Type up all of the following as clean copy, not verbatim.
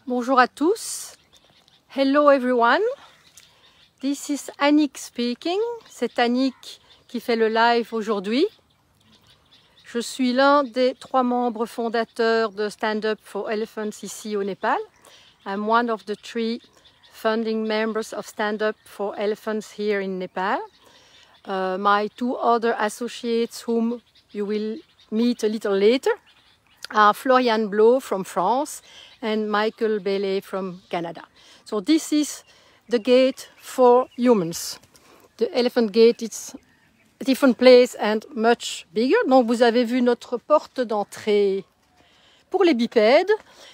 Bonjour à tous. Hello everyone. This is Annick speaking. C'est Annick qui fait le live aujourd'hui. Je suis l'un des 3 membres fondateurs de Stand Up for Elephants ici au Népal. I'm one of the 3 founding members of Stand Up for Elephants here in Nepal. My 2 other associates whom you will meet a little later are Florian Blo from France and Michael Bailey from Canada. So this is the gate for humans. The elephant gate is a different place and much bigger. Donc vous avez vu notre porte d'entrée pour les bipèdes,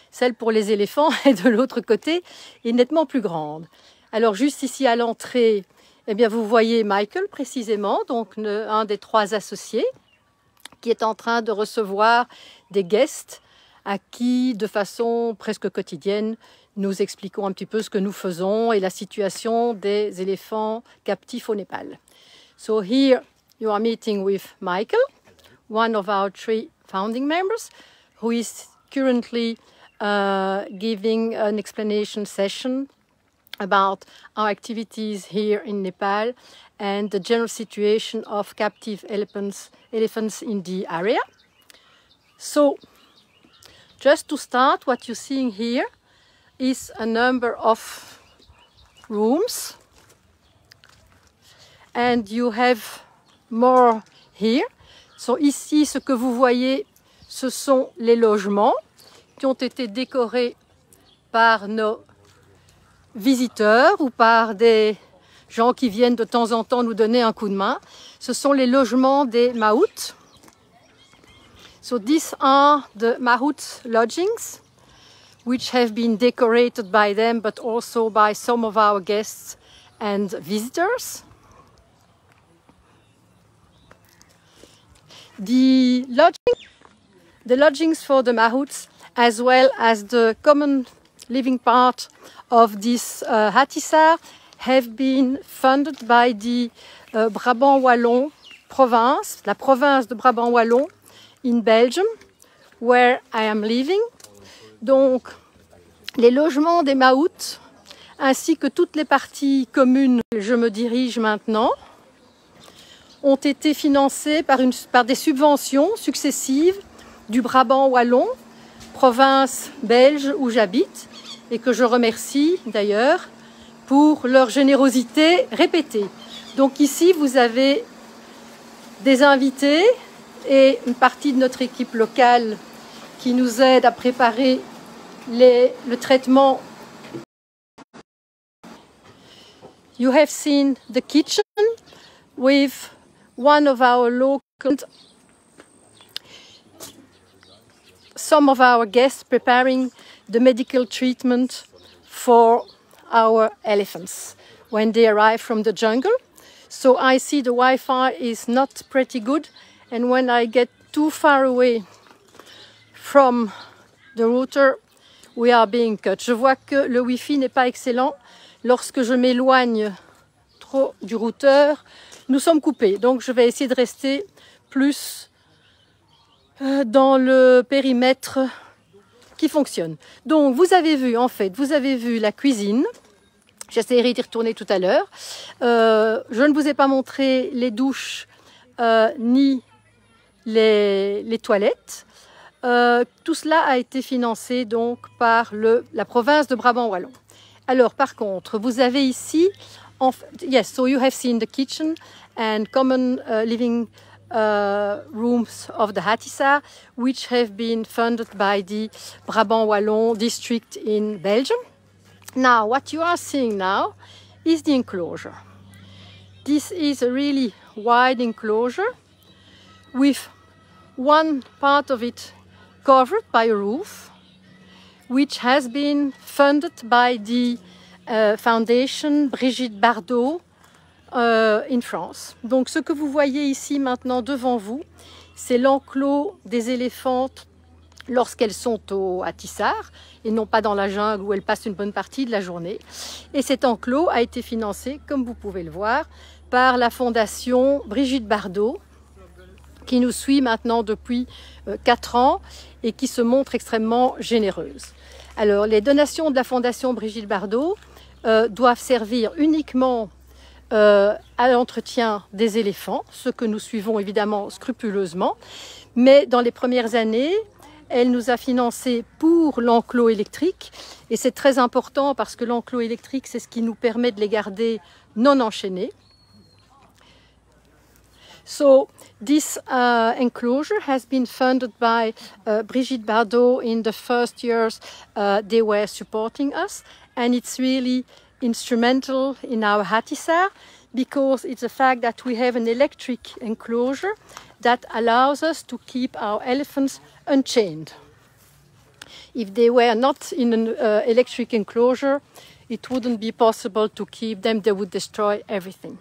celle pour les éléphants et de l'autre côté est nettement plus grande. Alors juste ici à l'entrée, eh bien vous voyez Michael précisément, donc un des 3 associés, qui est en train de recevoir des guests à qui, de façon presque quotidienne, nous expliquons un petit peu ce que nous faisons et la situation des éléphants captifs au Népal. So here you are meeting with Michael, one of our 3 founding members, who is currently giving an explanation session about our activities here in Nepal and the general situation of captive elephants in the area. So, just to start, what you're seeing here is a number of rooms, and you have more here. So, ici, ce que vous voyez, ce sont les logements qui ont été décorés par nos visiteurs ou par des gens qui viennent de temps en temps nous donner un coup de main. Ce sont les logements des Maouts. So these are the Mahout lodgings, which have been decorated by them, but also by some of our guests and visitors. The lodgings for the Mahouts, as well as the common living part of this Hatissar, have been funded by the Brabant Wallon province, la province de Brabant Wallon in Belgium, where I am living. Donc, les logements des Maouts, ainsi que toutes les parties communes, je me dirige maintenant, ont été financés par des subventions successives du Brabant Wallon, province belge où j'habite, et que je remercie d'ailleurs pour leur générosité répétée. Donc ici, vous avez des invités et une partie de notre équipe locale qui nous aide à préparer le traitement. You have seen the kitchen with one of our local, some of our guests preparing the medical treatment for our elephants when they arrive from the jungle. So I see the Wi-Fi is not pretty good, and when I get too far away from the router, we are being cut. Je vois que le Wi-Fi n'est pas excellent. Lorsque je m'éloigne trop du routeur, nous sommes coupés. Donc je vais essayer de rester plus dans le périmètre qui fonctionne. Donc vous avez vu, en fait, vous avez vu la cuisine. J'essaierai d'y retourner tout à l'heure. Je ne vous ai pas montré les douches ni les toilettes. Tout cela a été financé donc par la province de Brabant Wallon. Alors par contre, vous avez ici, yes, so you have seen the kitchen and common living rooms of the Hatissar, which have been funded by the Brabant Wallon district in Belgium. Now, what you are seeing now is the enclosure. This is a really wide enclosure with one part of it covered by a roof, which has been funded by the foundation Brigitte Bardot in France. Donc ce que vous voyez ici maintenant devant vous, c'est l'enclos des éléphants lorsqu'elles sont au Hatissar et non pas dans la jungle où elles passent une bonne partie de la journée. Et cet enclos a été financé, comme vous pouvez le voir, par la fondation Brigitte Bardot, qui nous suit maintenant depuis 4 ans et qui se montre extrêmement généreuse. Alors, les donations de la Fondation Brigitte Bardot doivent servir uniquement à l'entretien des éléphants, ce que nous suivons évidemment scrupuleusement. Mais dans les premières années, elle nous a financé pour l'enclos électrique. Et c'est très important parce que l'enclos électrique, c'est ce qui nous permet de les garder non enchaînés. So this enclosure has been funded by Brigitte Bardot in the first years they were supporting us, and it's really instrumental in our Hathisar because it's the fact that we have an electric enclosure that allows us to keep our elephants unchained. If they were not in an electric enclosure, it wouldn't be possible to keep them, they would destroy everything.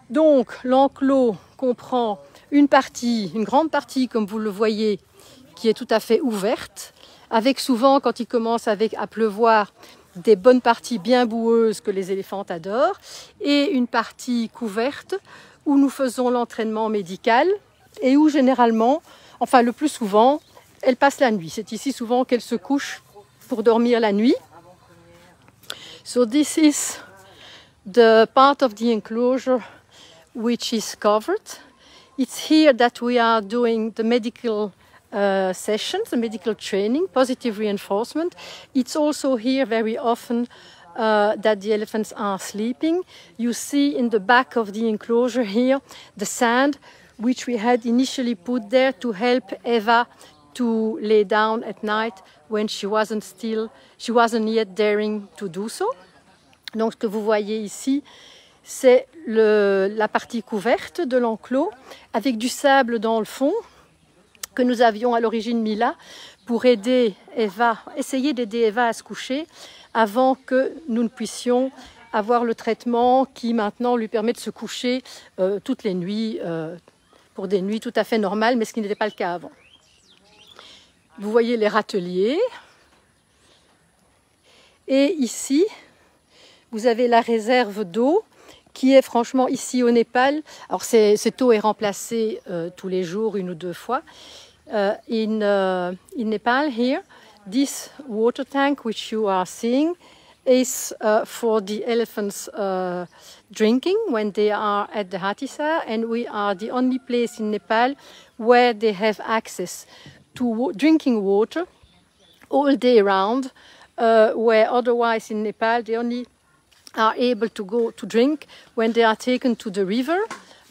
Donc l'enclos comprend une grande partie, comme vous le voyez, qui est tout à fait ouverte, avec souvent, quand il commence à pleuvoir, des bonnes parties bien boueuses que les éléphants adorent, et une partie couverte où nous faisons l'entraînement médical et où généralement, enfin le plus souvent, elle passe la nuit. C'est ici souvent qu'elle se couche pour dormir la nuit. So this is the part of the enclosure which is covered. It's here that we are doing the medical sessions, the medical training, positive reinforcement. It's also here very often that the elephants are sleeping. You see in the back of the enclosure here the sand which we had initially put there to help Eva to lay down at night when she wasn't yet daring to do so. Donc ce que vous voyez ici, c'est la partie couverte de l'enclos avec du sable dans le fond que nous avions à l'origine mis là pour essayer d'aider Eva à se coucher avant que nous ne puissions avoir le traitement qui maintenant lui permet de se coucher toutes les nuits pour des nuits tout à fait normales, mais ce qui n'était pas le cas avant. Vous voyez les râteliers. Et ici, vous avez la réserve d'eau qui est franchement ici au Népal. Alors cette eau est remplacée tous les jours, 1 ou 2 fois. In Nepal here, this water tank which you are seeing is for the elephants drinking when they are at the Hathisar, and we are the only place in Nepal where they have access to drinking water all day round, where otherwise in Nepal they only are able to go to drink when they are taken to the river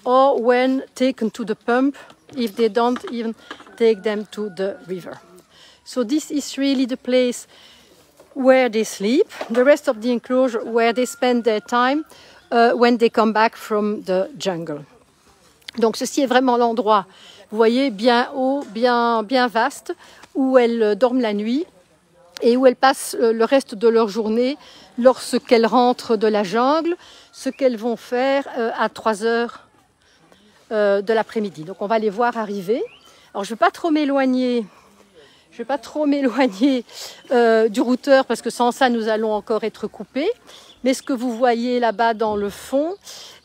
or when taken to the pump if they don't even take them to the river. So this is really the place where they sleep, the rest of the enclosure where they spend their time when they come back from the jungle. Donc ceci est vraiment l'endroit, vous voyez, bien haut, bien vaste, où elles dorment la nuit et où elles passent le reste de leur journée lorsqu'elles rentrent de la jungle, ce qu'elles vont faire à 3 heures de l'après-midi. Donc on va les voir arriver. Alors je ne vais pas trop m'éloigner du routeur parce que sans ça nous allons encore être coupés. Mais ce que vous voyez là-bas dans le fond,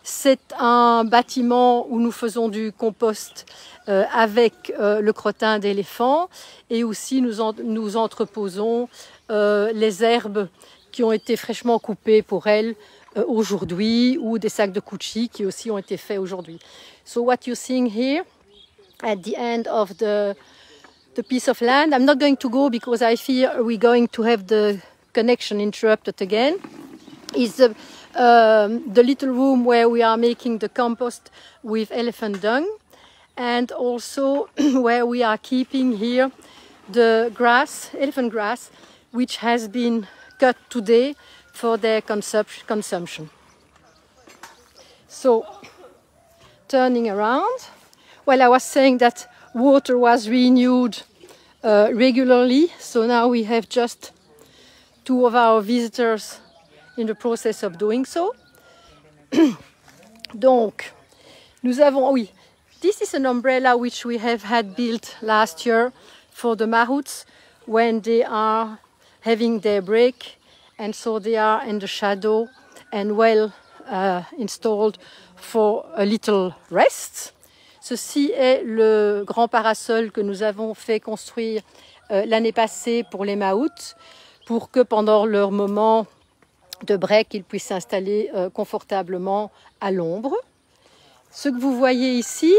c'est un bâtiment où nous faisons du compost avec le crottin d'éléphant et aussi nous entreposons les herbes qui ont été fraîchement coupées pour elles aujourd'hui ou des sacs de couchis qui aussi ont été faits aujourd'hui. So what you're seeing here at the end of the piece of land, I'm not going to go because I fear we're going to have the connection interrupted again, is the little room where we are making the compost with elephant dung, and also where we are keeping here the grass, elephant grass, which has been cut today for their consumption. So, turning around, well, I was saying that water was renewed regularly, so now we have just 2 of our visitors in the process of doing so. Donc, nous avons, oui, this is an umbrella which we have had built last year for the mahouts when they are having their break, and so they are in the shadow and well installed for a little rest. Ceci est le grand parasol que nous avons fait construire l'année passée pour les mahouts. pour que pendant leur moment de break, ils puissent s'installer confortablement à l'ombre. Ce que vous voyez ici,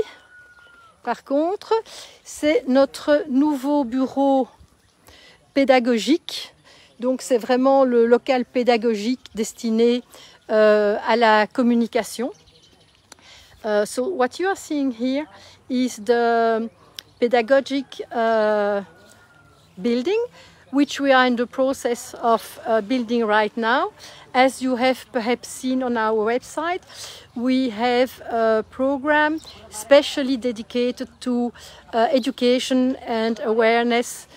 par contre, c'est notre nouveau bureau pédagogique. Donc c'est vraiment le local pédagogique destiné à la communication. So what you are seeing here is the pedagogic building, which we are in the process of building right now. As you have perhaps seen on our website, we have a program specially dedicated to education and awareness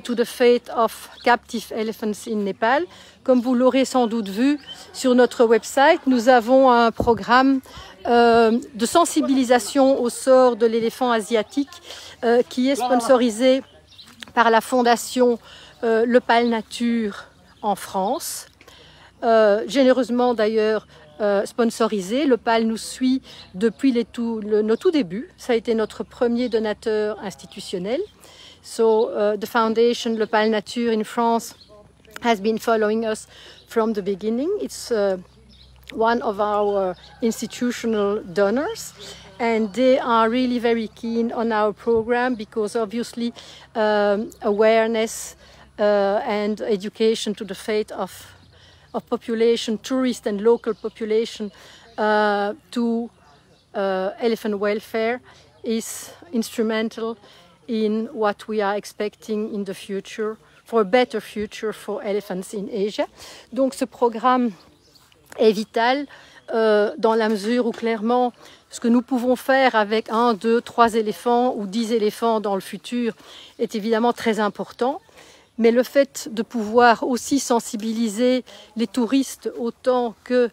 to the fate of captive elephants in Nepal. Comme vous l'aurez sans doute vu sur notre website, nous avons un programme de sensibilisation au sort de l'éléphant asiatique qui est sponsorisé par la fondation Le Pal Nature en France. Généreusement d'ailleurs sponsorisé. Le PAL nous suit depuis nos tout débuts. Ça a été notre premier donateur institutionnel. So the foundation Le Pal Nature in France has been following us from the beginning. It's one of our institutional donors, and they are really very keen on our program because obviously awareness and education to the fate of population, tourist and local population to elephant welfare is instrumental in what we are expecting in the future, for a better future for elephants in Asia. Donc ce programme est vital dans la mesure où clairement ce que nous pouvons faire avec 1, 2, 3 éléphants ou 10 éléphants dans le futur est évidemment très important. Mais le fait de pouvoir aussi sensibiliser les touristes autant que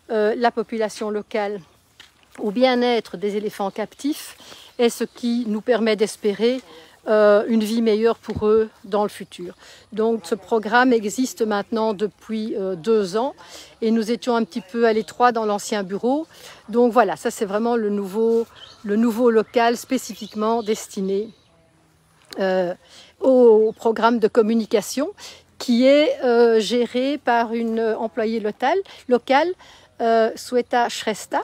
la population locale au bien-être des éléphants captifs est ce qui nous permet d'espérer une vie meilleure pour eux dans le futur. Donc ce programme existe maintenant depuis 2 ans et nous étions un petit peu à l'étroit dans l'ancien bureau. Donc voilà, ça c'est vraiment le nouveau local spécifiquement destiné au programme de communication qui est géré par une employée locale, Sweta Shrestha.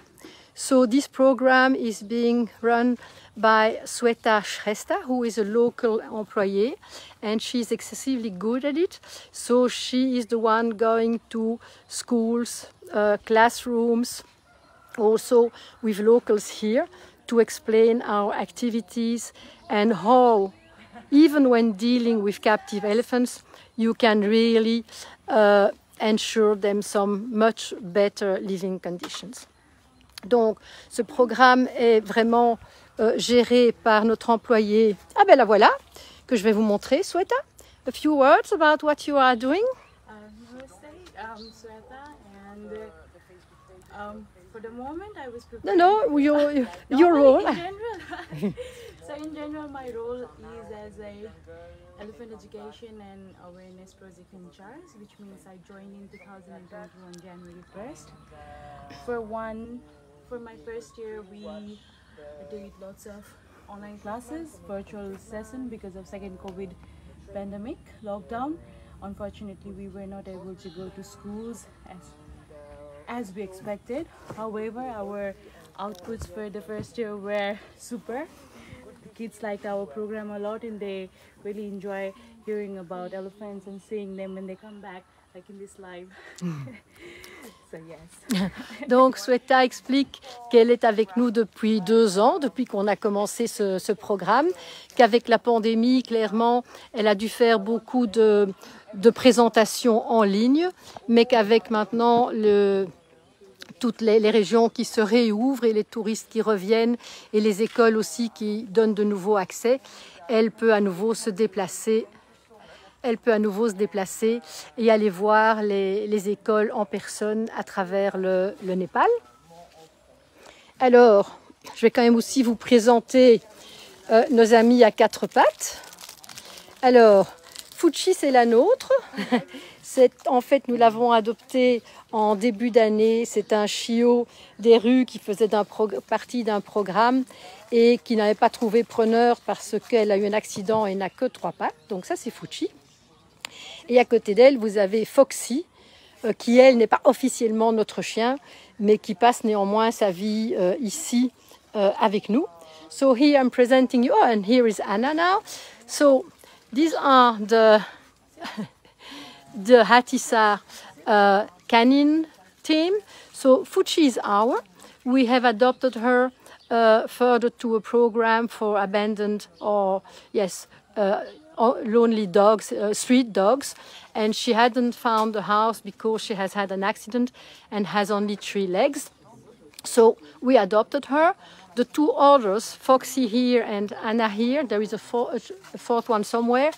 So this program is being run by Sweta Shrestha, who is a local employee, and she's excessively good at it. So she is the one going to schools, classrooms, also with locals here to explain our activities and how, even when dealing with captive elephants, you can really ensure them some much better living conditions. Donc, ce programme est vraiment géré par notre employé. Ah ben la voilà, que je vais vous montrer. Sweta, a few words about what you are doing. Sweta, and for the moment I was preparing. No, your role. In general. So in general, my role is as a elephant education and awareness project in charge, which means I joined in 2021 January 1st. For my first year, we did lots of online classes, virtual session because of second COVID pandemic lockdown. Unfortunately, we were not able to go to schools as we expected. However, our outputs for the first year were super. The kids liked our program a lot and they really enjoy hearing about elephants and seeing them when they come back, like in this live. So, yes. Donc Sweta explique qu'elle est avec nous depuis 2 ans, depuis qu'on a commencé ce programme, qu'avec la pandémie, clairement, elle a dû faire beaucoup de présentations en ligne, mais qu'avec maintenant toutes les régions qui se réouvrent et les touristes qui reviennent et les écoles aussi qui donnent de nouveaux accès, elle peut à nouveau se déplacer. Et aller voir les écoles en personne à travers le Népal. Alors, je vais quand même aussi vous présenter nos amis à 4 pattes. Alors, Fuchi, c'est la nôtre. En fait, nous l'avons adopté en début d'année. C'est un chiot des rues qui faisait partie d'un programme et qui n'avait pas trouvé preneur parce qu'elle a eu un accident et n'a que 3 pattes. Donc ça, c'est Fuchi. Et à côté d'elle, vous avez Foxy, qui elle n'est pas officiellement notre chien, mais qui passe néanmoins sa vie ici avec nous. So here I'm presenting you, and here is Anna now. So these are the Hathisar canine team. So Fuchi is our. We have adopted her further to a program for abandoned or lonely dogs, street dogs, and she hadn't found a house because she has had an accident and has only 3 legs. So we adopted her. The 2 others, Foxy here and Anna here, there is a fourth one somewhere,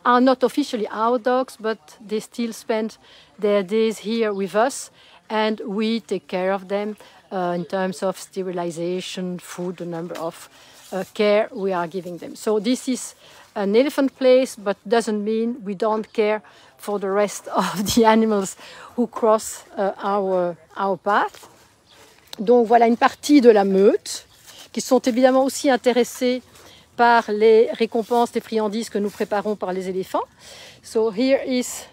are not officially our dogs, but they still spend their days here with us, and we take care of them in terms of sterilization, food, the number of care we are giving them. So this is an elephant place, but doesn't mean we don't care for the rest of the animals who cross our path. Donc voilà une partie de la meute, qui sont évidemment aussi intéressés par les récompenses, les friandises que nous préparons par les éléphants. So here is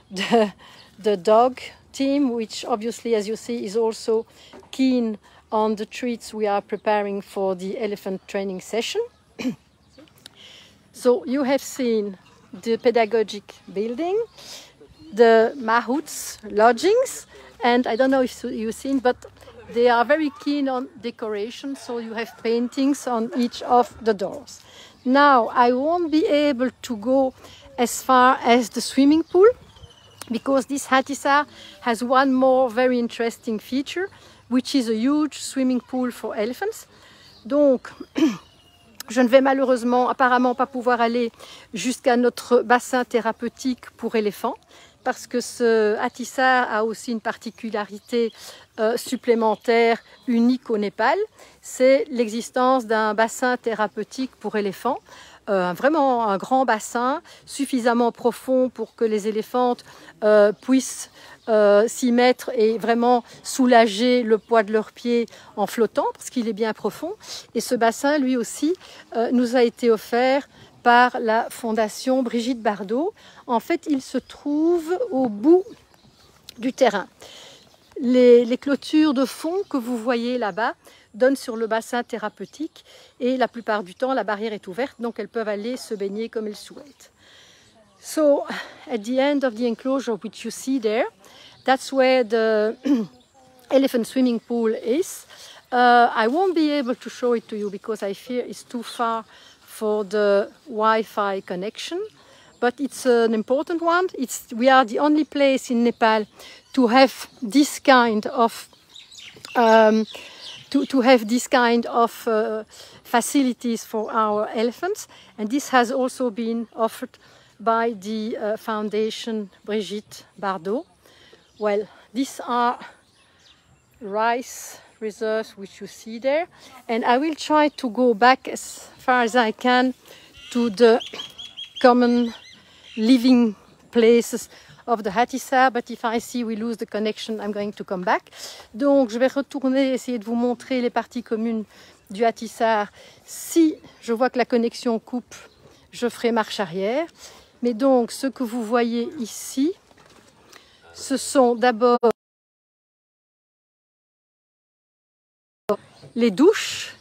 the dog team, which obviously, as you see, is also keen on the treats we are preparing for the elephant training session. So you have seen the pedagogic building, the mahouts lodgings, and I don't know if you've seen, but they are very keen on decoration, so you have paintings on each of the doors. Now, I won't be able to go as far as the swimming pool, because this Hathisar has one more very interesting feature, which is a huge swimming pool for elephants. Donc, je ne vais malheureusement, apparemment, pas pouvoir aller jusqu'à notre bassin thérapeutique pour éléphants, parce que ce Hathisar a aussi une particularité supplémentaire unique au Népal, c'est l'existence d'un bassin thérapeutique pour éléphants, vraiment un grand bassin suffisamment profond pour que les éléphantes puissent s'y mettre et vraiment soulager le poids de leurs pieds en flottant, parce qu'il est bien profond. Et ce bassin, lui aussi, nous a été offert par la Fondation Brigitte Bardot. En fait, il se trouve au bout du terrain. Les clôtures de fond que vous voyez là-bas donnent sur le bassin thérapeutique et la plupart du temps, la barrière est ouverte, donc elles peuvent aller se baigner comme elles souhaitent. So, at the end of the enclosure which you see there, that's where the elephant swimming pool is. I won't be able to show it to you because I fear it's too far for the Wi-Fi connection, but it's an important one. We are the only place in Nepal to have this kind of facilities for our elephants, and this has also been offered by the Foundation Brigitte Bardot. Well, these are rice reserves which you see there, and I will try to go back as far as I can to the common living places of the Hathisar, but if I see we lose the connection, I'm going to come back. Donc je vais retourner, essayer de vous montrer les parties communes du Hathisar. Si je vois que la connexion coupe, je ferai marche arrière. Mais donc ce que vous voyez ici, ce sont d'abord les douches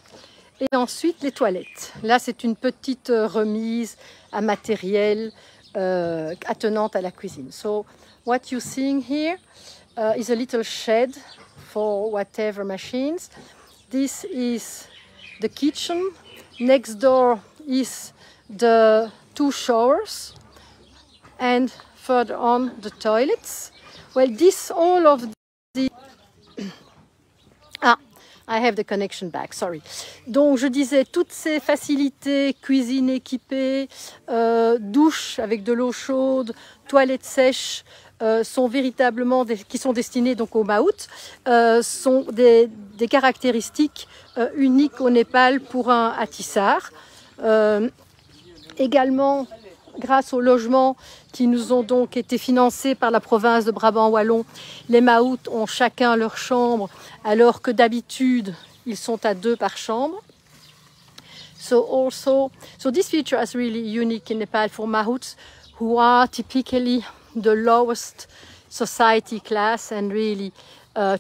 et ensuite les toilettes. Là, c'est une petite remise à matériel attenante à la cuisine. So, what you're seeing here is a little shed for whatever machines. This is the kitchen. Next door is the 2 showers, and further on the toilets. Well, all of the I have the connection back, sorry. Donc je disais, toutes ces facilités, cuisine équipée, douche avec de l'eau chaude, toilettes sèches, sont véritablement qui sont destinées donc aux maouts, sont des caractéristiques uniques au Népal pour un Hathisar. Également, grâce aux logements qui nous ont donc été financés par la province de Brabant-Wallon, les maouts ont chacun leur chambre, alors que d'habitude, ils sont à 2 par chambre. So this feature is really unique in Nepal for mahouts, who are typically the lowest society class and really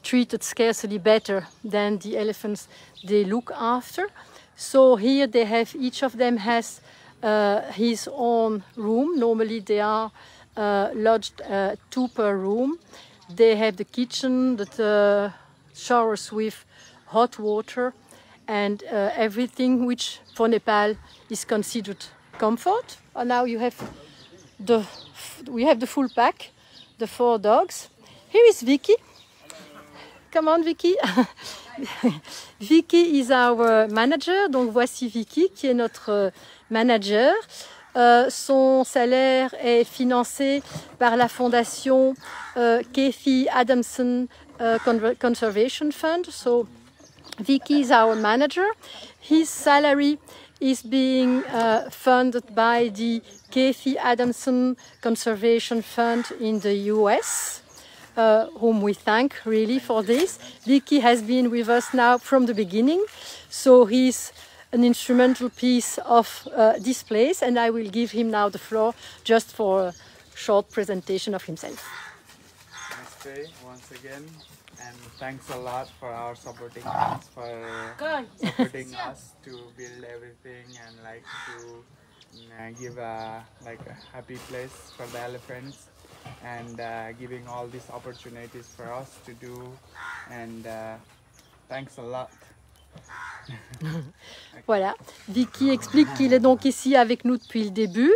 treated scarcely better than the elephants they look after. So here they have, each of them has his own room. Normally they are lodged 2 per room. They have the kitchen, the showers with hot water, and everything which for Nepal is considered comfort. And now we have the full pack, the 4 dogs. Here is Vicky. Come on, Vicky. Vicky is our manager. Donc voici Vicky qui est notre manager. Son salaire est financé par la fondation Keith Adamson Conservation Fund. So Vicky is our manager. His salary is being funded by the Keith Adamson Conservation Fund in the US, whom we thank really for this. Vicky has been with us now from the beginning, so he's an instrumental piece of this place, and I will give him now the floor just for a short presentation of himself. Namaste once again, and thanks a lot for our supporting us, for supporting us to build everything and like to give a happy place for the elephants, and giving all these opportunities for us to do, and thanks a lot. Voilà, Vicky explique qu'il est donc ici avec nous depuis le début,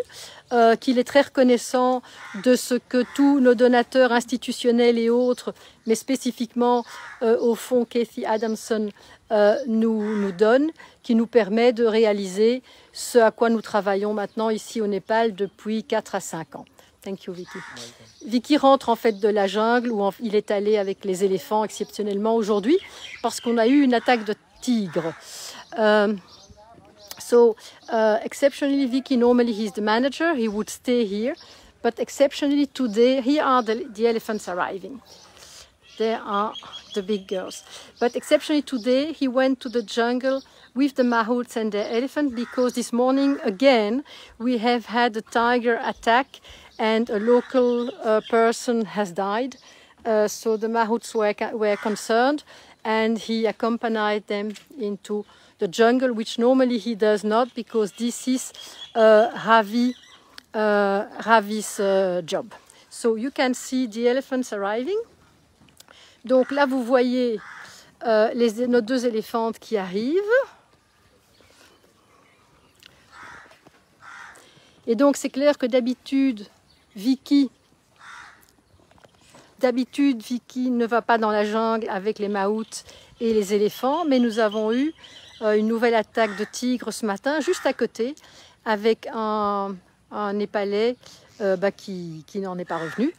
qu'il est très reconnaissant de ce que tous nos donateurs institutionnels et autres, mais spécifiquement au fonds Keith Adamson, nous donnent, qui nous permet de réaliser ce à quoi nous travaillons maintenant ici au Népal depuis 4 à 5 ans. Thank you, Vicky. Vicky rentre en fait de la jungle où il est allé avec les éléphants exceptionnellement aujourd'hui parce qu'on a eu une attaque de tigre. Exceptionally, Vicky, normally he's the manager, he would stay here, but exceptionally today, here are the elephants arriving. There are the big girls. But exceptionally today, he went to the jungle with the mahouts and the elephant because this morning, again, we have had a tiger attack and a local person has died. So the mahouts were concerned, and he accompanied them into the jungle, which normally he does not because this is Ravi's job. So you can see the elephants arriving. Donc là, vous voyez nos 2 éléphantes qui arrivent. Et donc, c'est clair que d'habitude, Vicky ne va pas dans la jungle avec les maouts et les éléphants, mais nous avons eu une nouvelle attaque de tigre ce matin, juste à côté, avec un Népalais qui n'en est pas revenu.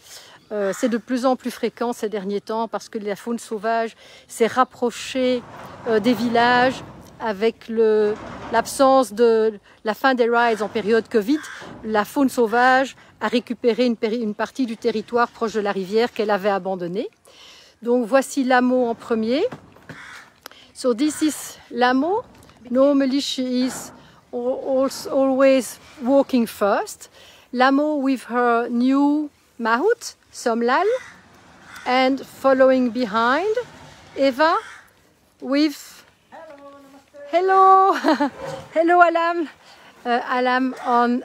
C'est de plus en plus fréquent ces derniers temps parce que la faune sauvage s'est rapprochée des villages avec l'absence de la fin des rides en période Covid. La faune sauvage a récupéré une partie du territoire proche de la rivière qu'elle avait abandonnée. Donc voici Lamo en premier. So this is Lamo. Normally she is always walking first. Lamo with her new mahout, Somlal, and following behind Eva with hello, hello Alam, Alam on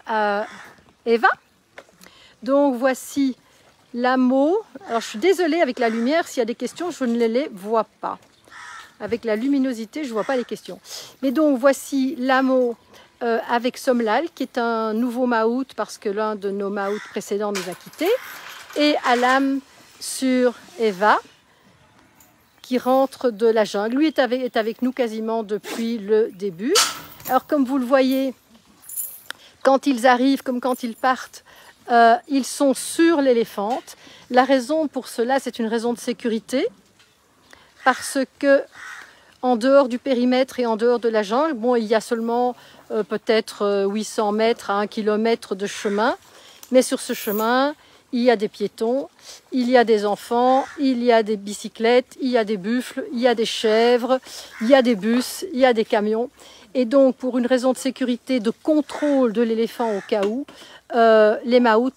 Eva. Donc voici Lamo. Alors je suis désolée avec la lumière, s'il y a des questions, je ne les vois pas. Avec la luminosité, je ne vois pas les questions. Mais donc voici Lamo avec Somlal, qui est un nouveau mahout parce que l'un de nos maouts précédents nous a quittés. Et Alam sur Eva, qui rentre de la jungle. Lui est avec nous quasiment depuis le début. Alors comme vous le voyez, quand ils arrivent comme quand ils partent, ils sont sur l'éléphante. La raison pour cela, c'est une raison de sécurité, parce que en dehors du périmètre et en dehors de la jungle, bon, il y a seulement peut-être 800 mètres à 1 kilomètre de chemin, mais sur ce chemin, il y a des piétons, il y a des enfants, il y a des bicyclettes, il y a des buffles, il y a des chèvres, il y a des bus, il y a des camions. Et donc, pour une raison de sécurité, de contrôle de l'éléphant au cas où, les maouts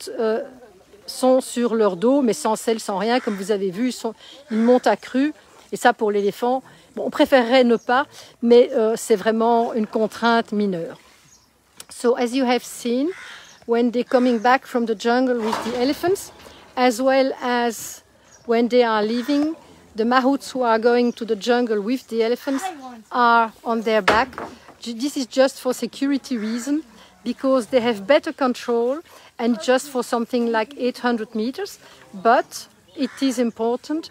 sont sur leur dos, mais sans selle, sans rien, comme vous avez vu, ils montent à cru. Et ça, pour l'éléphant, bon, on préférerait ne pas, mais c'est vraiment une contrainte mineure. So, as you have seen, when they're coming back from the jungle with the elephants, as well as when they are leaving, the mahouts who are going to the jungle with the elephants are on their back. This is just for security reason, because they have better control and just for something like 800 meters. But it is important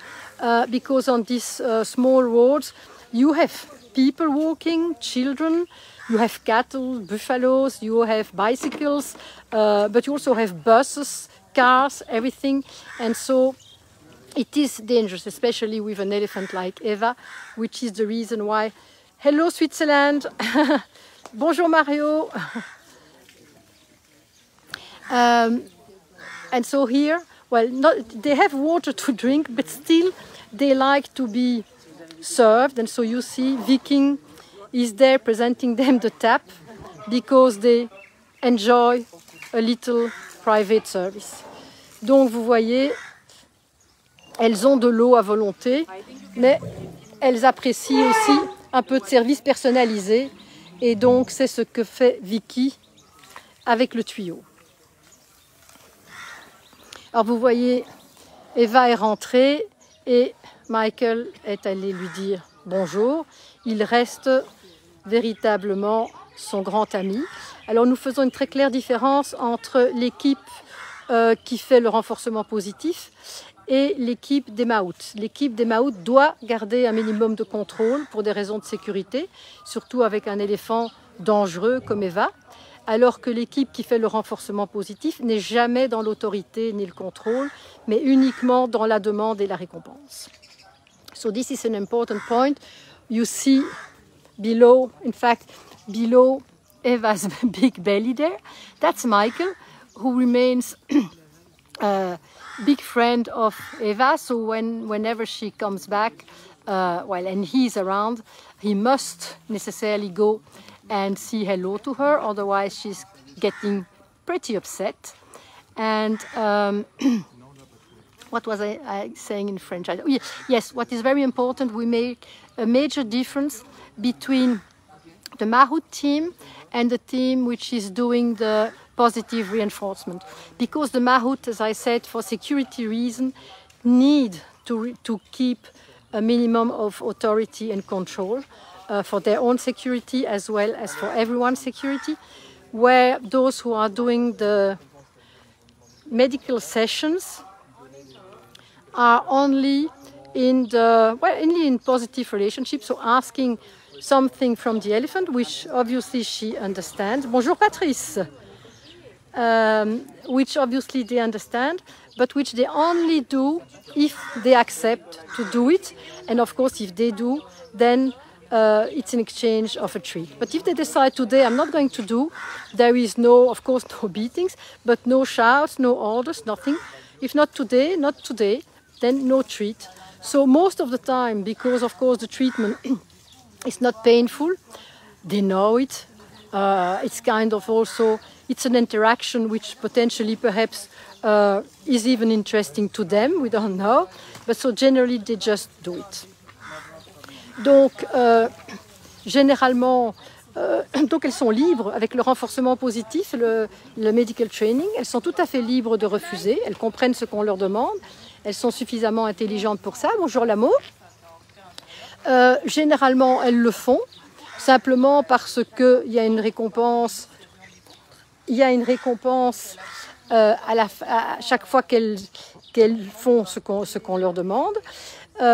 because on these small roads you have people walking, children, you have cattle, buffaloes, you have bicycles, but you also have buses, cars, everything. And so it is dangerous, especially with an elephant like Eva, which is the reason why... Hello Switzerland! Bonjour Mario! And so here, well, they have water to drink, but still they like to be served. And so you see Viking is there presenting them the tap because they enjoy a little private service. Donc vous voyez, elles ont de l'eau à volonté, mais elles apprécient aussi un peu de service personnalisé. Et donc c'est ce que fait Vicky avec le tuyau. Alors vous voyez, Eva est rentrée et Michael est allé lui dire bonjour. Il reste véritablement son grand ami. Alors nous faisons une très claire différence entre l'équipe qui fait le renforcement positif et l'équipe des mahouts. L'équipe des mahouts doit garder un minimum de contrôle pour des raisons de sécurité, surtout avec un éléphant dangereux comme Eva. Alors que l'équipe qui fait le renforcement positif n'est jamais dans l'autorité ni le contrôle, mais uniquement dans la demande et la récompense. So this is an important point. You see below, in fact, below Eva's big belly there, that's Michael, who remains a big friend of Eva. So whenever she comes back, and he's around, he must necessarily go and say hello to her, otherwise she's getting pretty upset. And what was I saying in French? Yes, what is very important, we make a major difference between the Mahout team and the team which is doing the positive reinforcement. Because the Mahout, as I said, for security reasons, need to keep a minimum of authority and control. For their own security as well as for everyone's security, where those who are doing the medical sessions are only in positive relationships, so asking something from the elephant, which obviously she understands. Bonjour Patrice! Which obviously they understand, but which they only do if they accept to do it. And of course, if they do, then it's an exchange of a treat. But if they decide today I'm not going to do, there is of course no beatings, but no shouts, no orders, nothing. If not today, then no treat. So most of the time, because of course the treatment is not painful, they know it. It's kind of also, it's an interaction which potentially perhaps is even interesting to them, we don't know. But so generally they just do it. Donc, généralement, donc elles sont libres avec le renforcement positif, le medical training. Elles sont tout à fait libres de refuser. Elles comprennent ce qu'on leur demande. Elles sont suffisamment intelligentes pour ça. Bonjour l'amour. Généralement, elles le font simplement parce qu'il y a une récompense. Il y a une récompense à chaque fois qu'elles font ce qu'on leur demande.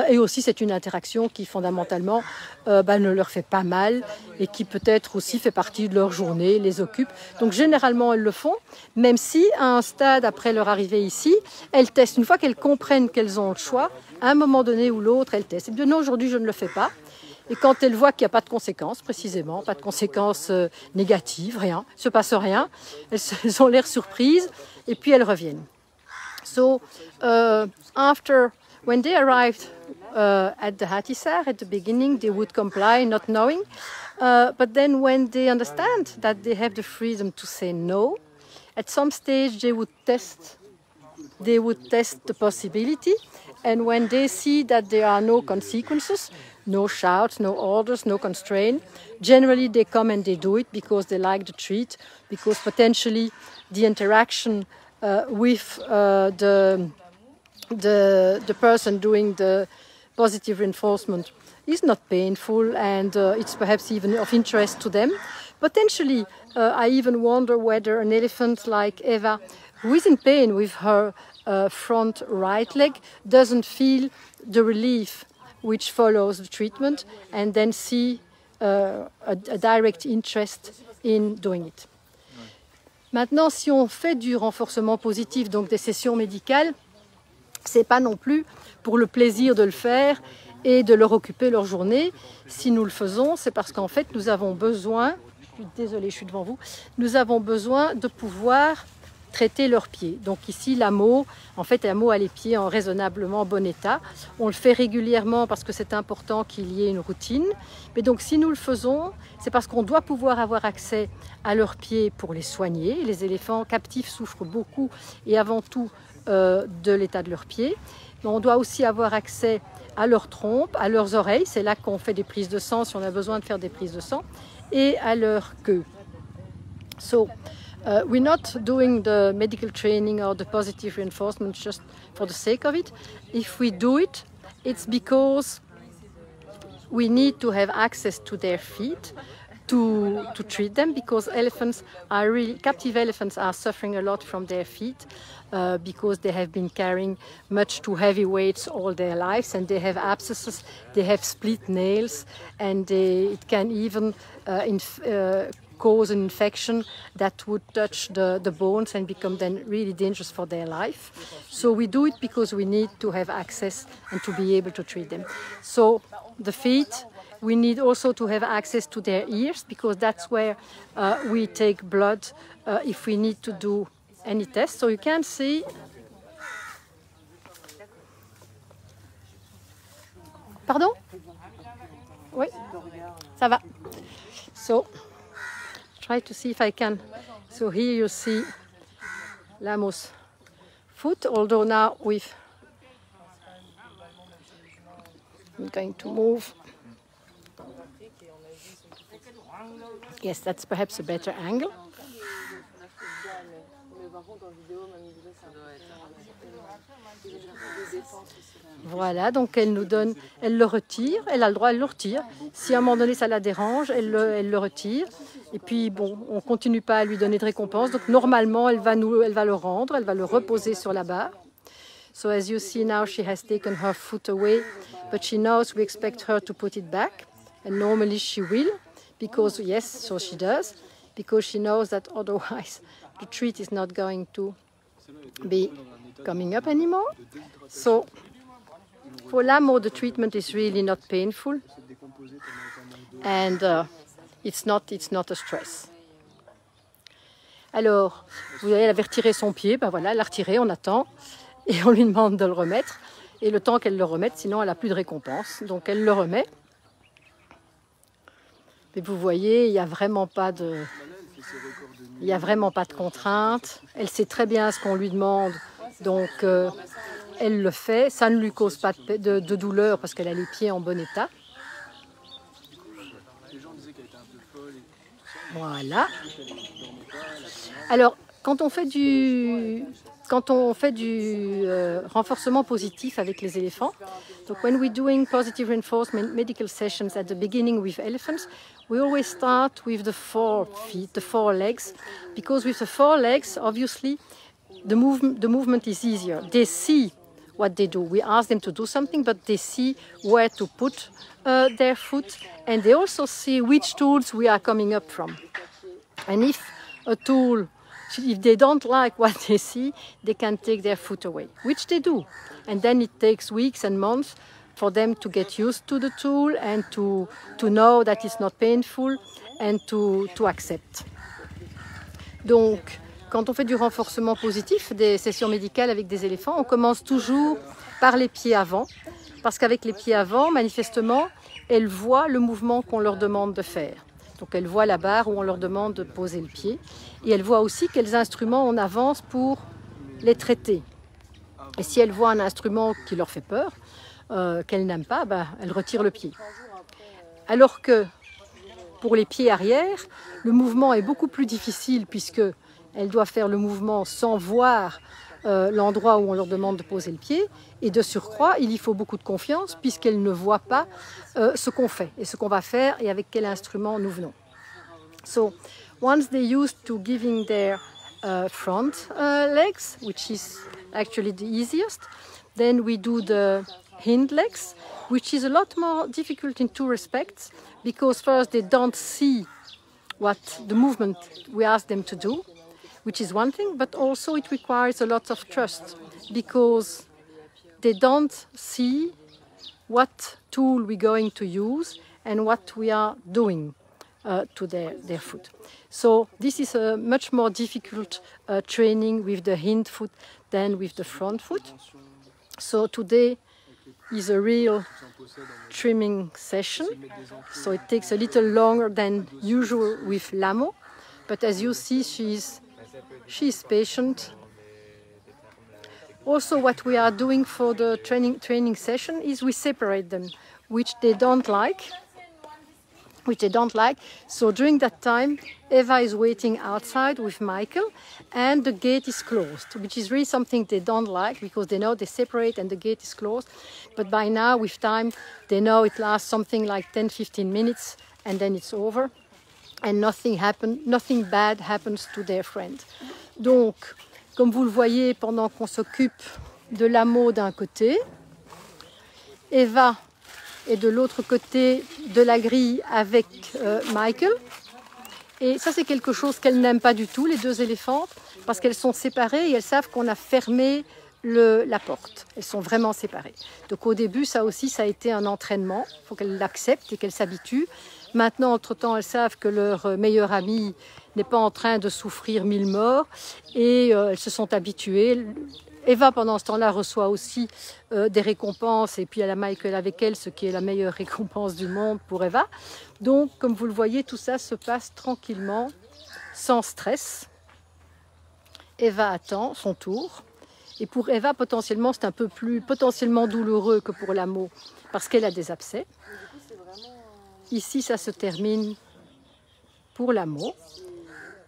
Et aussi, c'est une interaction qui, fondamentalement, ne leur fait pas mal et qui peut-être aussi fait partie de leur journée, les occupe. Donc, généralement, elles le font, même si, à un stade après leur arrivée ici, elles testent. Une fois qu'elles comprennent qu'elles ont le choix, à un moment donné ou l'autre, elles testent. Et bien, non, aujourd'hui, je ne le fais pas. Et quand elles voient qu'il n'y a pas de conséquences, précisément, pas de conséquences négatives, rien, il ne se passe rien, elles ont l'air surprises et puis elles reviennent. So, when they arrived at the Hathisar at the beginning, they would comply, not knowing. But then when they understand that they have the freedom to say no, at some stage they would test they would test the possibility. And when they see that there are no consequences, no shouts, no orders, no constraint, generally they come and they do it because they like the treat, because potentially the interaction with the person doing the positive reinforcement is not painful, and it's perhaps even of interest to them. Potentially, I even wonder whether an elephant like Eva, who is in pain with her front right leg, doesn't feel the relief which follows the treatment and then see a direct interest in doing it. Maintenant, si on fait du renforcement positif, donc des sessions médicales, c'est pas non plus pour le plaisir de le faire et de leur occuper leur journée. Si nous le faisons, c'est parce qu'en fait, nous avons besoin, désolée, je suis devant vous, nous avons besoin de pouvoir traiter leurs pieds. Donc ici, Lamo, en fait, Lamo a les pieds en raisonnablement bon état. On le fait régulièrement parce que c'est important qu'il y ait une routine. Mais donc, si nous le faisons, c'est parce qu'on doit pouvoir avoir accès à leurs pieds pour les soigner. Les éléphants captifs souffrent beaucoup et avant tout de l'état de leurs pieds. Mais on doit aussi avoir accès à leur trompe, à leurs oreilles. C'est là qu'on fait des prises de sang si on a besoin de faire des prises de sang. Et à leur queue. So, we're not doing the medical training or the positive reinforcement just for the sake of it. If we do it, it's because we need to have access to their feet to treat them, because elephants are really, captive elephants are suffering a lot from their feet because they have been carrying much too heavy weights all their lives, and they have abscesses, they have split nails, and it can even cause an infection that would touch the bones and become then really dangerous for their life. So we do it because we need to have access and to be able to treat them. So the feet, we need also to have access to their ears, because that's where we take blood if we need to do any test. So you can see Pardon? Oui, ça va. So, try to see if I can. So here you see Lamo's foot, although now I'm going to move. Yes, that's perhaps a better angle. Voilà, donc elle nous donne, elle le retire, elle a le droit, elle le retire. Si à un moment donné ça la dérange, elle le retire. Et puis bon, on continue pas à lui donner de récompense. Donc normalement, elle va le rendre, elle va le reposer sur la barre. So as you see now, she has taken her foot away, but she knows we expect her to put it back. And normally she will, because yes, so she does, because she knows that otherwise the treat is not going to be coming up anymore. So for Lamo, the treatment is really not painful, and it's not a stress. Alors, vous voyez, elle avait retiré son pied, ben voilà, elle l'a retiré, on attend, et on lui demande de le remettre. Et le temps qu'elle le remette, sinon elle n'a plus de récompense. Donc elle le remet. Mais vous voyez, il n'y a vraiment pas de contrainte. Elle sait très bien ce qu'on lui demande, donc elle le fait. Ça ne lui cause pas de douleur parce qu'elle a les pieds en bon état. Voilà. Alors, quand on fait du renforcement positif avec les éléphants, donc when we're doing positive reinforcement medical sessions at the beginning with elephants, we always start with the 4 feet, the 4 legs, because with the 4 legs, obviously, the movement is easier. They see what they do. We ask them to do something, but they see where to put their foot, and they also see which tools we are coming up from. And if they don't like what they see, they can take their foot away, which they do. And then it takes weeks and months for them to get used to the tool and to know that it's not painful and to accept. Donc, quand on fait du renforcement positif, des sessions médicales avec des éléphants, on commence toujours par les pieds avant, parce qu'avec les pieds avant, manifestement, elles voient le mouvement qu'on leur demande de faire. Donc elles voient la barre où on leur demande de poser le pied, et elles voient aussi quels instruments on avance pour les traiter. Et si elles voient un instrument qui leur fait peur, qu'elles n'aiment pas, ben, elles retirent le pied. Alors que pour les pieds arrière, le mouvement est beaucoup plus difficile puisqu'elles doivent faire le mouvement sans voir l'endroit où on leur demande de poser le pied. Et de surcroît, il y faut beaucoup de confiance puisqu'elles ne voient pas ce qu'on fait et ce qu'on va faire et avec quel instrument nous venons. So, once they're used to giving their front legs, which is actually the easiest, then we do the hind legs, which is a lot more difficult in two respects, because first they don't see what the movement we ask them to do, which is one thing, but also it requires a lot of trust, because they don't see what tool we're going to use and what we are doing to their foot. So this is a much more difficult training with the hind foot than with the front foot. So today is a real trimming session. So it takes a little longer than usual with Lamo, but as you see, she's patient. Also, what we are doing for the training session is we separate them, which they don't like. So during that time, Eva is waiting outside with Michael and the gate is closed, which is really something they don't like because they know they separate and the gate is closed. But by now, with time, they know it lasts something like 10-15 minutes and then it's over and nothing bad happens to their friend. Donc, comme vous le voyez, pendant qu'on s'occupe de Lamo d'un côté, Eva et de l'autre côté de la grille avec Michael. Et ça, c'est quelque chose qu'elles n'aiment pas du tout, les deux éléphantes, parce qu'elles sont séparées et elles savent qu'on a fermé la porte. Elles sont vraiment séparées. Donc au début, ça aussi, ça a été un entraînement. Il faut qu'elles l'acceptent et qu'elles s'habituent. Maintenant, entre-temps, elles savent que leur meilleure amie n'est pas en train de souffrir 1000 morts et elles se sont habituées. Eva, pendant ce temps-là, reçoit aussi des récompenses et puis elle a Michael avec elle, ce qui est la meilleure récompense du monde pour Eva. Donc, comme vous le voyez, tout ça se passe tranquillement, sans stress. Eva attend son tour. Et pour Eva, potentiellement, c'est un peu plus potentiellement douloureux que pour Lamo, parce qu'elle a des abcès. Ici, ça se termine pour Lamo,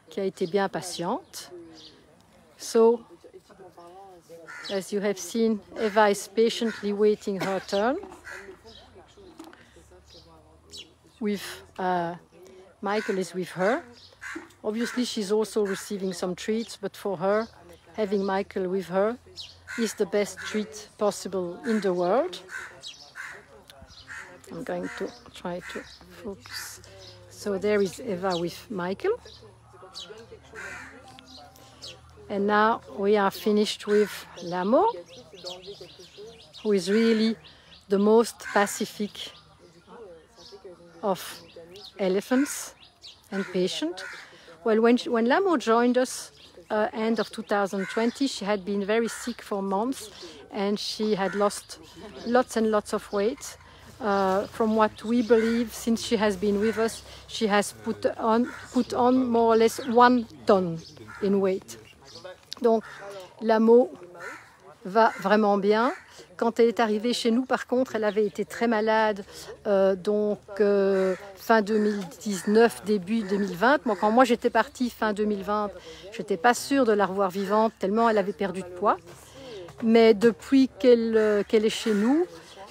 qui a été bien patiente. So, as you have seen, Eva is patiently waiting her turn. Michael is with her. Obviously, she's also receiving some treats, but for her, having Michael with her is the best treat possible in the world. I'm going to try to focus. So there is Eva with Michael. And now we are finished with Lamo, who is really the most pacific of elephants and patient. Well, when Lamo joined us end of 2020, she had been very sick for months and she had lost lots and lots of weight. From what we believe, since she has been with us, she has put on more or less 1 ton in weight. Donc, Lamo va vraiment bien. Quand elle est arrivée chez nous, par contre, elle avait été très malade, fin 2019, début 2020. Quand moi j'étais partie fin 2020, je n'étais pas sûre de la revoir vivante, tellement elle avait perdu de poids. Mais depuis qu'elle est chez nous,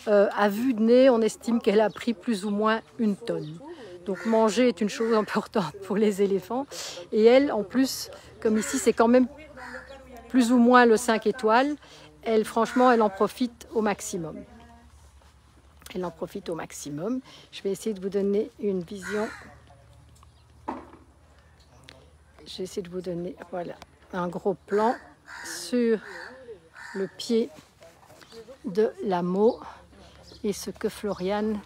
à vue de nez, on estime qu'elle a pris plus ou moins 1 tonne. Donc manger est une chose importante pour les éléphants. Et elle, en plus, comme ici, c'est quand même plus ou moins le 5 étoiles, franchement, elle en profite au maximum. Elle en profite au maximum. Je vais essayer de vous donner une vision. Je vais essayer de vous donner, voilà, un gros plan sur le pied de Lamo et ce que Floriane...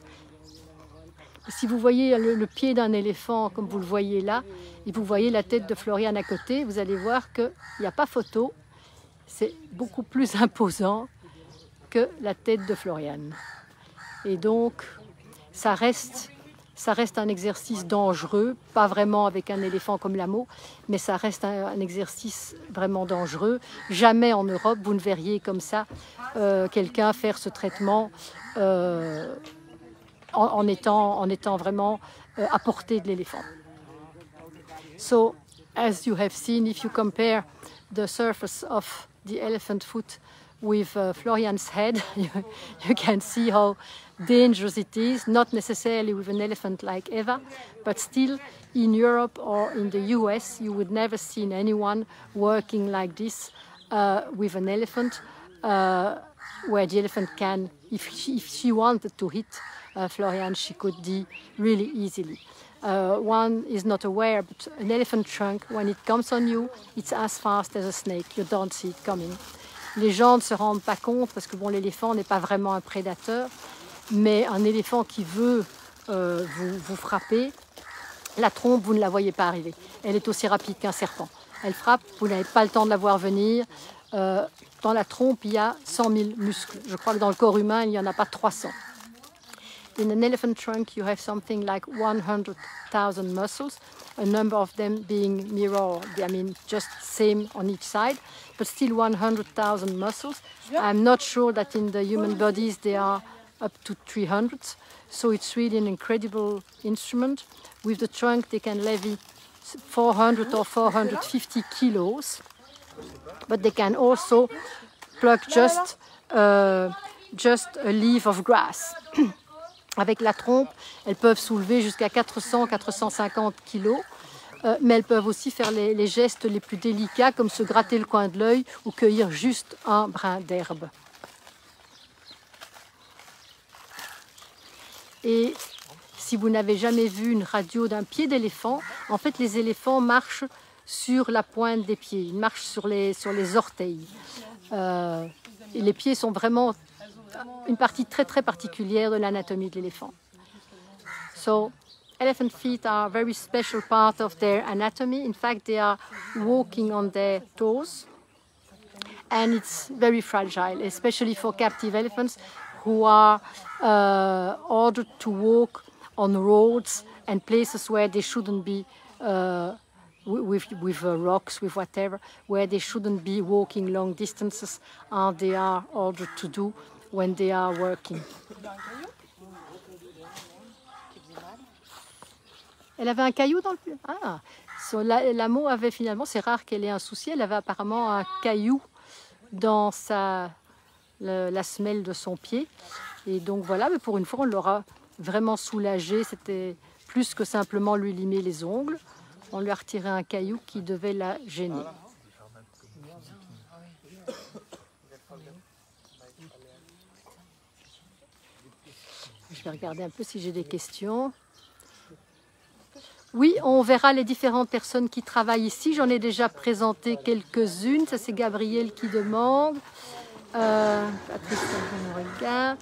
Si vous voyez le pied d'un éléphant, comme vous le voyez là, et vous voyez la tête de Floriane à côté, vous allez voir qu'il n'y a pas photo. C'est beaucoup plus imposant que la tête de Floriane. Et donc, ça reste Ça reste un exercice dangereux, pas vraiment avec un éléphant comme Lamo, mais ça reste un exercice vraiment dangereux. Jamais en Europe, vous ne verriez comme ça quelqu'un faire ce traitement en étant vraiment à portée de l'éléphant. So, as you have seen, if you compare the surface of the elephant foot with Florian's head, you can see how dangerous it is, not necessarily with an elephant like Eva, but still in Europe or in the US, you would never see anyone working like this with an elephant, where the elephant can, if she wanted to hit Florian, she could do really easily. One is not aware, but an elephant trunk, when it comes on you, it's as fast as a snake. You don't see it coming. Les gens ne se rendent pas compte parce que bon, l'éléphant n'est pas vraiment un prédateur, mais un éléphant qui veut vous frapper, la trompe, vous ne la voyez pas arriver. Elle est aussi rapide qu'un serpent. Elle frappe, vous n'avez pas le temps de la voir venir. Dans la trompe, il y a 100 000 muscles. Je crois que dans le corps humain, il n'y en a pas 300. In an elephant trunk, you have something like 100,000 muscles, a number of them being mirror, I mean, just same on each side, but still 100,000 muscles. I'm not sure that in the human bodies they are up to 300, so it's really an incredible instrument. With the trunk, they can levy 400 or 450 kilos, but they can also pluck just a leaf of grass. Avec la trompe, elles peuvent soulever jusqu'à 400-450 kilos, mais elles peuvent aussi faire les gestes les plus délicats, comme se gratter le coin de l'œil ou cueillir juste un brin d'herbe. Et si vous n'avez jamais vu une radio d'un pied d'éléphant, en fait les éléphants marchent sur la pointe des pieds, ils marchent sur les orteils. Et les pieds sont vraiment une partie très très particulière de l'anatomie de l'éléphant. So, elephant feet are a very special part of their anatomy. In fact, they are walking on their toes, and it's very fragile, especially for captive elephants who are ordered to walk on roads and places where they shouldn't be, with rocks, with whatever, where they shouldn't be walking long distances, and they are ordered to do when they are working. Elle avait un caillou dans le... Ah, Lamo avait finalement, c'est rare qu'elle ait un souci, elle avait apparemment un caillou dans la semelle de son pied. Et donc voilà, mais pour une fois, on l'aura vraiment soulagée. C'était plus que simplement lui limer les ongles. On lui a retiré un caillou qui devait la gêner. Je vais regarder un peu si j'ai des questions. Oui, on verra les différentes personnes qui travaillent ici. J'en ai déjà présenté quelques-unes. Ça, c'est Gabriel qui demande. Patrice, on regarde.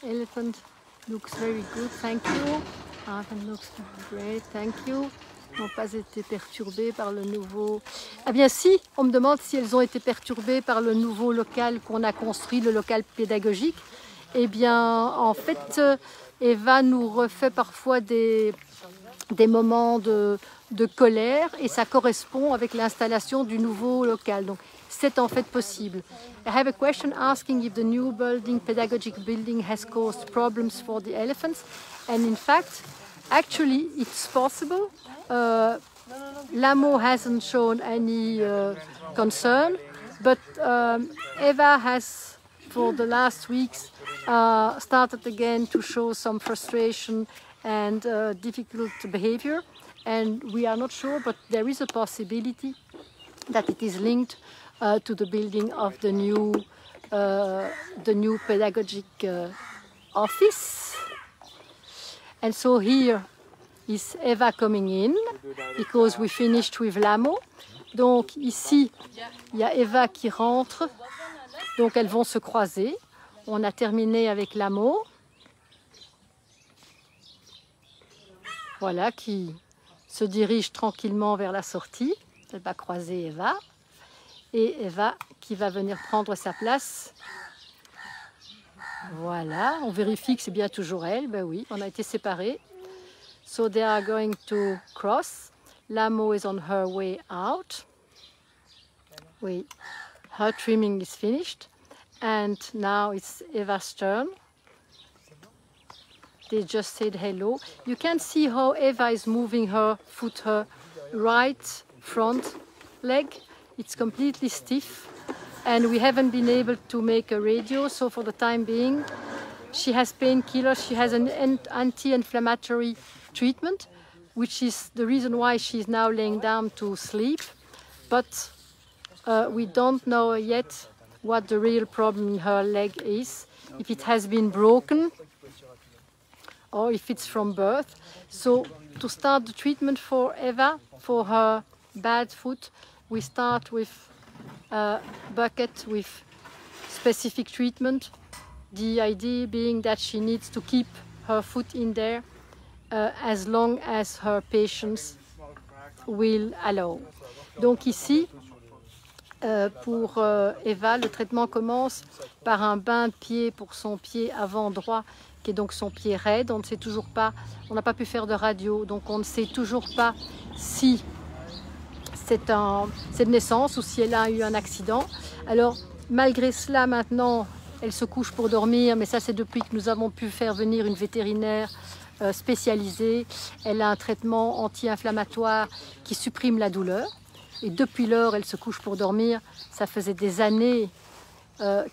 Elephant looks very good, thank you. Elephant looks great, thank you. N'ont pas été perturbées par le nouveau... Ah bien si, on me demande si elles ont été perturbées par le nouveau local qu'on a construit, le local pédagogique. Eh bien, en fait, Eva nous refait parfois des moments de colère et ça correspond avec l'installation du nouveau local. Donc, c'est en fait possible. I have a question asking if the new building, pedagogic building, has caused problems for the elephants. And in fact, actually, it's possible. Lamo hasn't shown any concern, but Eva has, for the last weeks, started again to show some frustration and difficult behavior. And we are not sure, but there is a possibility that it is linked to the building of the new pedagogic office. And so here is Eva coming in, because we finished with Lamo. Donc ici, il y a Eva qui rentre, donc elles vont se croiser. On a terminé avec Lamo. Voilà, qui se dirige tranquillement vers la sortie. Elle va croiser Eva. Et Eva qui va venir prendre sa place Voilà, on vérifie que c'est bien toujours elle. Ben oui, on a été séparés. So they are going to cross. Lamo is on her way out. Oui, her trimming is finished. And now it's Eva's turn. They just said hello. You can see how Eva is moving her foot, her right front leg. It's completely stiff. And we haven't been able to make a radio, so for the time being, she has painkillers, she has an anti-inflammatory treatment, which is the reason why she's now laying down to sleep. But we don't know yet what the real problem in her leg is, if it has been broken or if it's from birth. So to start the treatment for Eva, for her bad foot, we start with a bucket with specific treatment. The idea being that she needs to keep her foot in there as long as her patients will allow. Donc ici, pour Eva, le traitement commence par un bain de pied pour son pied avant droit, qui est donc son pied raide. On ne sait toujours pas, on n'a pas pu faire de radio, donc on ne sait toujours pas si c'est de naissance ou si elle a eu un accident. Alors, malgré cela, maintenant, elle se couche pour dormir, mais ça, c'est depuis que nous avons pu faire venir une vétérinaire spécialisée. Elle a un traitement anti-inflammatoire qui supprime la douleur. Et depuis lors, elle se couche pour dormir. Ça faisait des années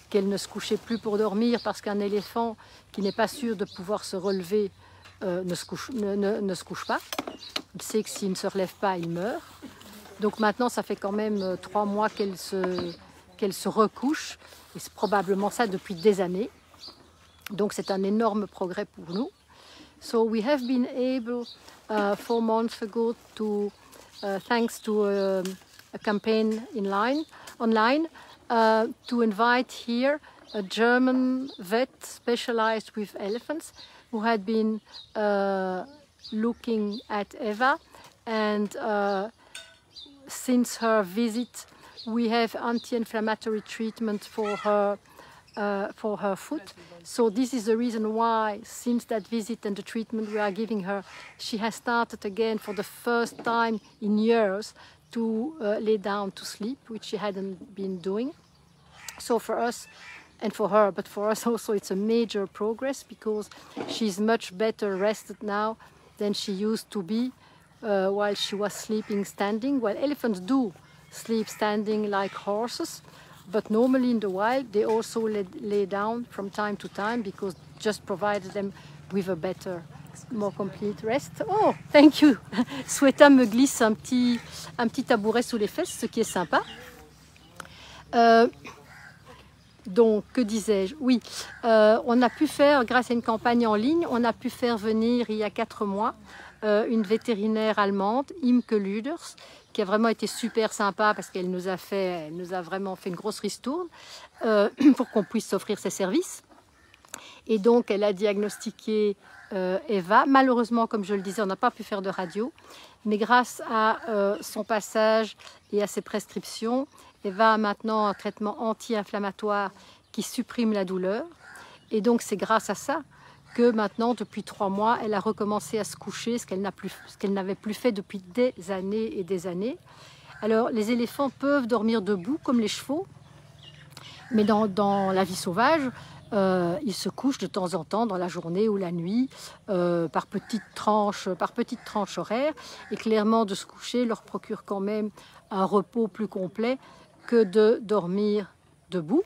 qu'elle ne se couchait plus pour dormir parce qu'un éléphant qui n'est pas sûr de pouvoir se relever ne se couche pas. Il sait que s'il ne se relève pas, il meurt. Donc maintenant, ça fait quand même 3 mois qu'elle se recouche. Et c'est probablement ça depuis des années. Donc c'est un énorme progrès pour nous. So we have been able 4 months ago to, thanks to a campaign online, to invite here a German vet specialized with elephants who had been looking at Eva, and since her visit we have anti-inflammatory treatment for her foot. So this is the reason why, since that visit and the treatment we are giving her, she has started again for the first time in years to lay down to sleep, which she hadn't been doing. So for us and for her, but for us also, it's a major progress because she's much better rested now than she used to be while she was sleeping standing. Well, elephants do sleep standing like horses, but normally in the wild they also lay down from time to time because just provided them with a better, more complete rest. Oh, thank you. Sweta me glisse un petit tabouret sous les fesses, ce qui est sympa. Donc, que disais-je? Oui, on a pu faire, grâce à une campagne en ligne, on a pu faire venir il y a 4 mois une vétérinaire allemande, Imke Lüders, qui a vraiment été super sympa parce qu'elle nous a vraiment fait une grosse ristourne pour qu'on puisse offrir ses services. Et donc, elle a diagnostiqué Eva. Malheureusement, comme je le disais, on n'a pas pu faire de radio, mais grâce à son passage et à ses prescriptions, Eva a maintenant un traitement anti-inflammatoire qui supprime la douleur. Et donc, c'est grâce à ça que maintenant, depuis 3 mois, elle a recommencé à se coucher, ce qu'elle n'avait plus fait depuis des années et des années. Alors, les éléphants peuvent dormir debout, comme les chevaux, mais dans la vie sauvage, ils se couchent de temps en temps, dans la journée ou la nuit, par petites tranches horaires. Et clairement, de se coucher leur procure quand même un repos plus complet que de dormir debout.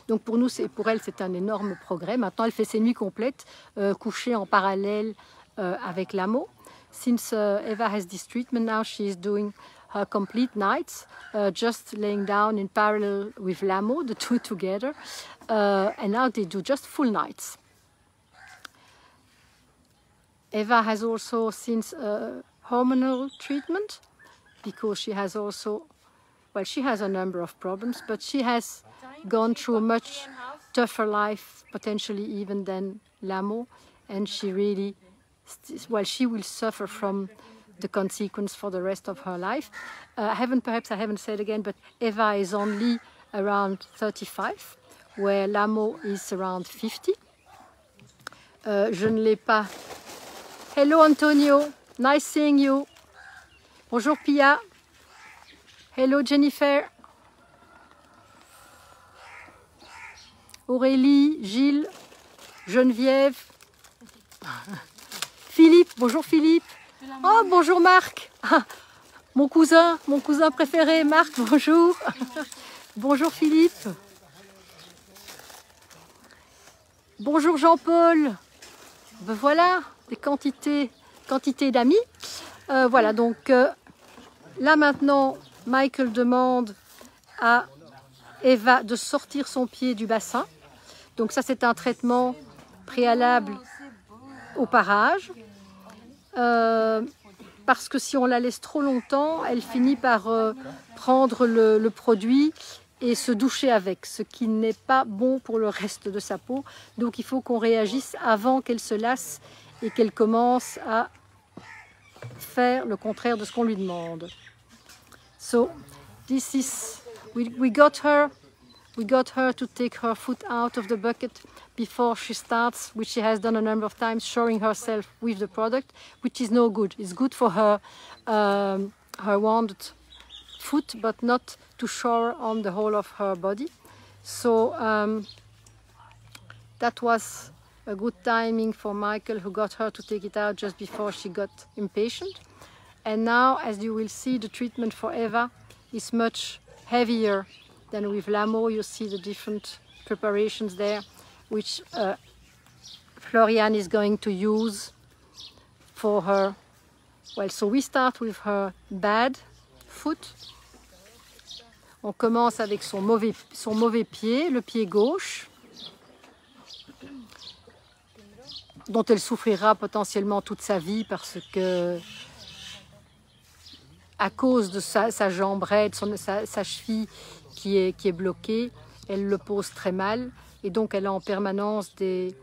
Donc pour nous, pour elle, c'est un énorme progrès. Maintenant, elle fait ses nuits complètes, couchée en parallèle avec Lamo. Since Eva has this treatment now, she is doing her complete nights, just laying down in parallel with Lamo, the two together. And now they do just full nights. Eva has also since hormonal treatment because she has also, well, she has a number of problems, but she has gone through a much tougher life, potentially even than Lamo, and she really, well, she will suffer from the consequence for the rest of her life. Perhaps I haven't said again, but Eva is only around 35, where Lamo is around 50. Je ne l'ai pas. Hello Antonio, nice seeing you. Bonjour Pia. Hello Jennifer. Aurélie, Gilles, Geneviève. Philippe, bonjour Philippe. Oh, bonjour Marc. Mon cousin préféré, Marc, bonjour. Bonjour Philippe. Bonjour Jean-Paul. Ben voilà, des quantités d'amis. Voilà, donc là maintenant, Michael demande à Eva de sortir son pied du bassin. Donc ça, c'est un traitement préalable au parage. Parce que si on la laisse trop longtemps, elle finit par prendre le produit et se doucher avec, ce qui n'est pas bon pour le reste de sa peau. Donc il faut qu'on réagisse avant qu'elle se lasse et qu'elle commence à faire le contraire de ce qu'on lui demande. So this is we got her to take her foot out of the bucket before she starts, which she has done a number of times, showering herself with the product, which is no good. It's good for her her wounded foot, but not to shower on the whole of her body. So that was a good timing for Michael, who got her to take it out just before she got impatient. And now, as you will see, the treatment for Eva is much heavier than with Lamo. You see the different preparations there, which Florian is going to use for her. Well, so we start with her bad foot. On commence avec son mauvais pied, le pied gauche, dont elle souffrira potentiellement toute sa vie parce que, à cause de sa jambe raide, sa cheville qui est bloquée, elle le pose très mal et donc elle a en permanence des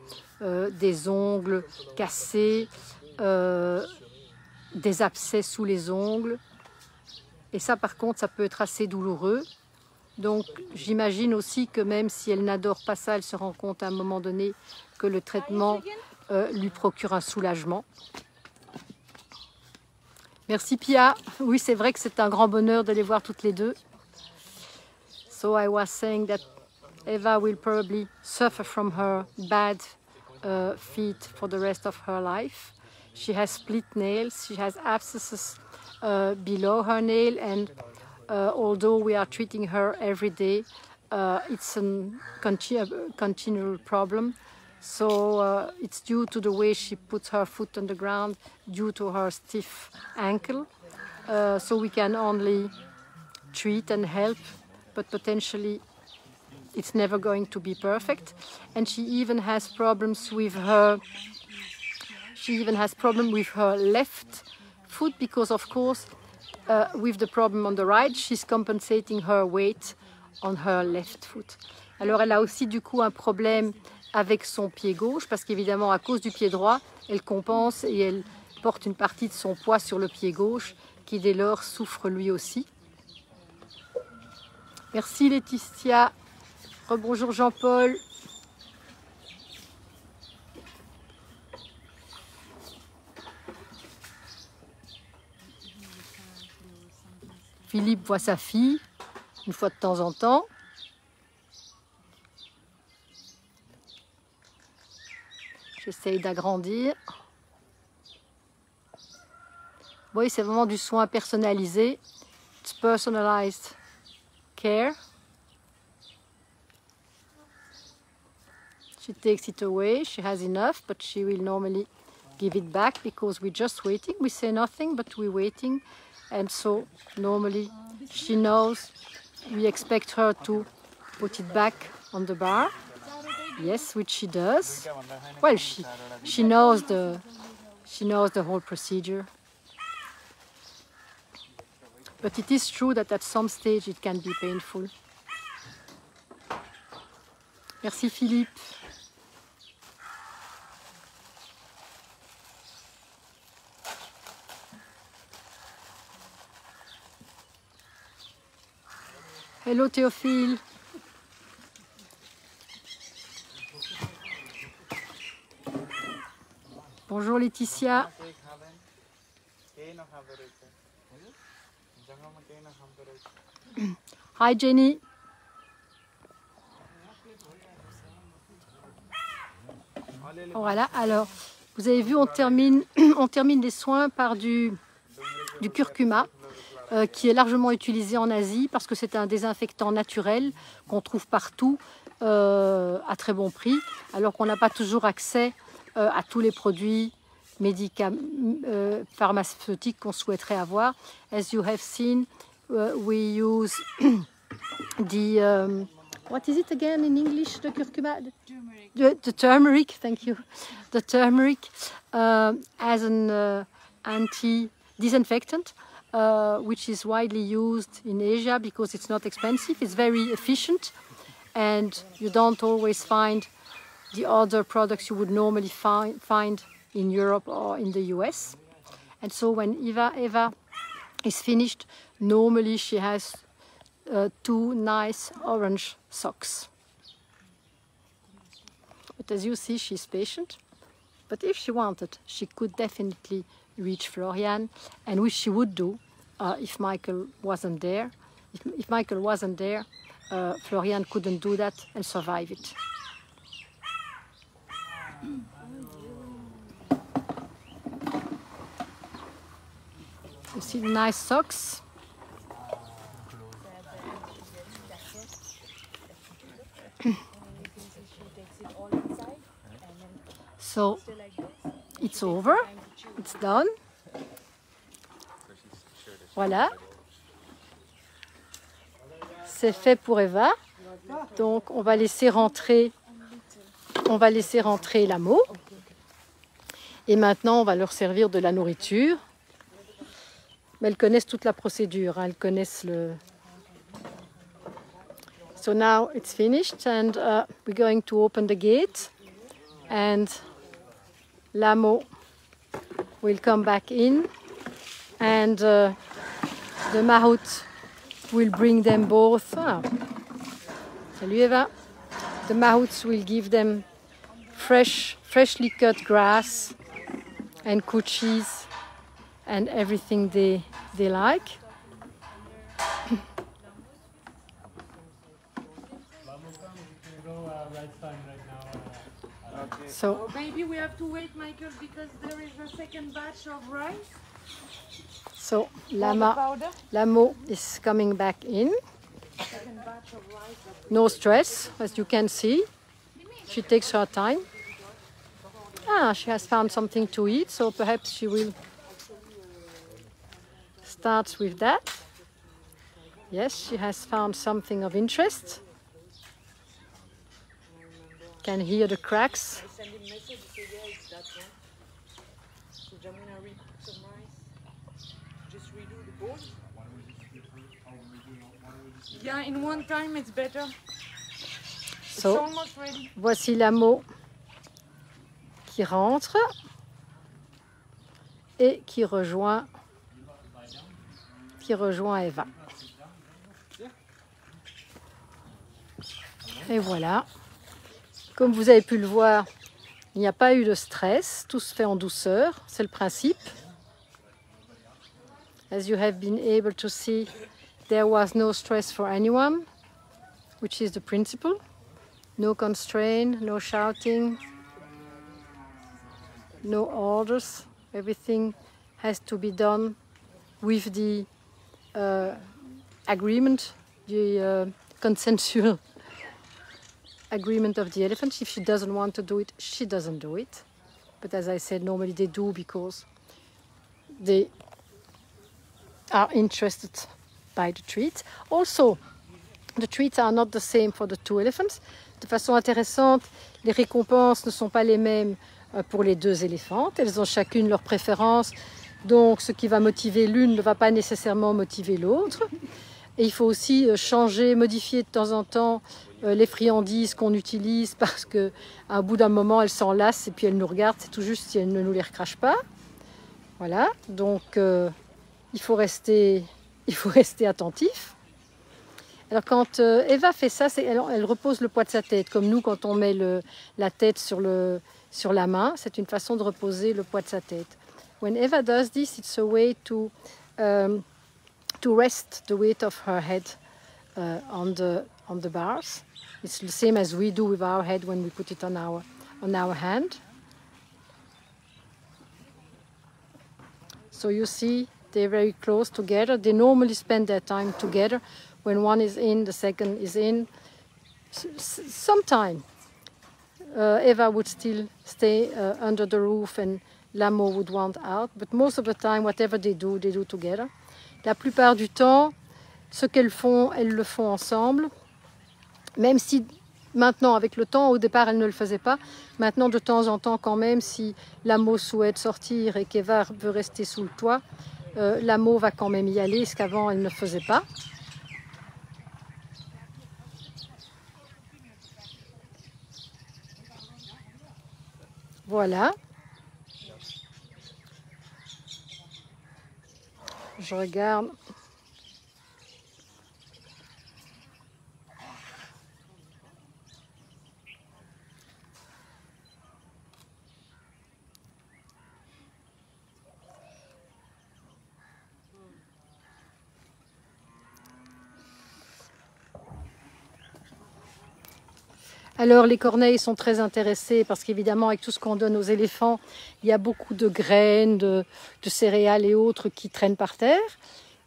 ongles cassés, des abcès sous les ongles. Et ça, par contre, ça peut être assez douloureux. Donc, j'imagine aussi que même si elle n'adore pas ça, elle se rend compte à un moment donné que le traitement lui procure un soulagement. Merci Pia. Oui, c'est vrai que c'est un grand bonheur de les voir toutes les deux. So I was saying that Eva will probably suffer from her bad feet for the rest of her life. She has split nails, she has abscesses below her nail, and although we are treating her every day, it's a continual problem. So it's due to the way she puts her foot on the ground, due to her stiff ankle. So we can only treat and help, but potentially it's never going to be perfect. And she even has problems with her. She even has problem with her left foot because, of course, with the problem on the right, she's compensating her weight on her left foot. Alors elle a aussi du coup un problème avec son pied gauche parce qu'évidemment à cause du pied droit, elle compense et elle porte une partie de son poids sur le pied gauche qui dès lors souffre lui aussi. Merci Laetitia. Rebonjour Jean-Paul. Philippe voit sa fille une fois de temps en temps. J'essaye d'agrandir. Vous voyez, c'est vraiment du soin personnalisé. It's personalized care. She takes it away. She has enough, but she will normally give it back because we're just waiting. We say nothing, but we're waiting. And so normally she knows we expect her to put it back on the bar. Yes, which she does. Well, she knows the whole procedure. But it is true that at some stage it can be painful. Merci Philippe. Hello Théophile. Bonjour Laetitia. Hi Jenny. Voilà, alors vous avez vu, on termine les soins par du curcuma qui est largement utilisé en Asie parce que c'est un désinfectant naturel qu'on trouve partout à très bon prix, alors qu'on n'a pas toujours accès à tous les produits pharmaceutiques qu'on souhaiterait avoir. As you have seen, we use the what is it again in English? The curcuma, the turmeric. Thank you. The turmeric as an anti-disinfectant, which is widely used in Asia because it's not expensive. It's very efficient, and you don't always find the other products you would normally find in Europe or in the US. And so when Eva is finished, normally she has 2 nice orange socks. But as you see, she's patient. But if she wanted, she could definitely reach Florian, and which she would do if Michael wasn't there. If Michael wasn't there, Florian couldn't do that and survive it. You see the nice socks. So it's over, it's done. Voilà. C'est fait pour Eva. Donc on va laisser rentrer l'amo. Et maintenant on va leur servir de la nourriture. Mais elles connaissent toute la procédure, hein. Elles connaissent le... So now it's finished and we're going to open the gate and l'amo will come back in and the mahout will bring them both. Ah. Salut Eva. The mahouts will give them freshly cut grass and coochies and everything they like. So maybe we have to wait, Michael, because there is a second batch of rice. So l'amo is coming back in. No stress, as you can see. She takes her time. Ah, she has found something to eat, so perhaps she will start with that. Yes, she has found something of interest. Can hear the cracks. Yeah, in one time it's better. So, it's almost ready. Voici l'amo qui rentre et qui rejoint Eva. Et voilà. Comme vous avez pu le voir, il n'y a pas eu de stress, tout se fait en douceur, c'est le principe. As you have been able to see, there was no stress for anyone, which is the principle. No constraint, no shouting, no orders. Everything has to be done with the agreement, the consensual agreement of the elephant. If she doesn't want to do it, she doesn't do it. But as I said, normally they do because they are interested by the treats. Also, the treats are not the same for the 2 elephants. De façon intéressante, les récompenses ne sont pas les mêmes pour les 2 éléphantes. Elles ont chacune leurs préférences. Donc, ce qui va motiver l'une ne va pas nécessairement motiver l'autre. Et il faut aussi changer, modifier de temps en temps les friandises qu'on utilise parce qu'à un bout d'un moment, elles s'en lassent et puis elles nous regardent. C'est tout juste si elles ne nous les recrachent pas. Voilà, donc il faut rester attentif. Alors quand Eva fait ça, elle repose le poids de sa tête, comme nous quand on met la tête sur sur la main. C'est une façon de reposer le poids de sa tête. When Eva does this, it's a way to rest the weight of her head on the bars. It's the same as we do with our head when we put it on our hand. So you see, they're very close together. They normally spend their time together. When one is in, the second is in. Sometime Eva would still stay under the roof and Lamo would want out. But most of the time, whatever they do together. La plupart du temps, ce qu'elles font, elles le font ensemble. Même si maintenant, avec le temps, au départ, elles ne le faisaient pas. Maintenant, de temps en temps, quand même, si Lamo souhaite sortir et qu'Eva veut rester sous le toit, Lamo va quand même y aller, ce qu'avant, elle ne faisait pas. Voilà. Je regarde. Alors les corneilles sont très intéressées parce qu'évidemment avec tout ce qu'on donne aux éléphants, il y a beaucoup de graines, de céréales et autres qui traînent par terre.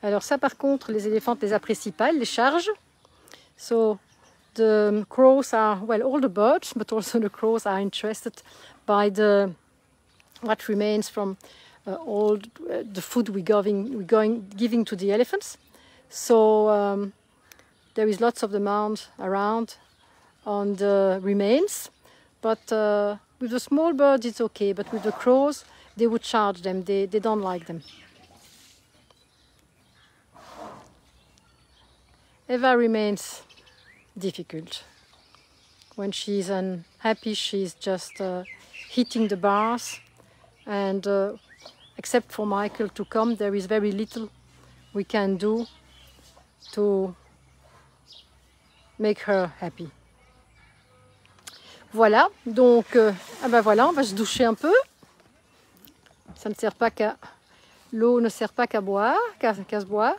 Alors ça par contre, les éléphantes les apprécient pas, elles les chargent. So the crows are, well, all the birds, but also the crows are interested by what remains from all the food we're giving to the elephants. So there is lots of the mound around on the remains, but with the small birds it's okay, but with the crows they would charge them, they don't like them. Eva remains difficult. When she's unhappy, she's just hitting the bars, and except for Michael to come, there is very little we can do to make her happy. Voilà, donc ben voilà, on va se doucher un peu. Ça ne sert pas qu'à... L'eau ne sert pas qu'à boire, qu'à se boire.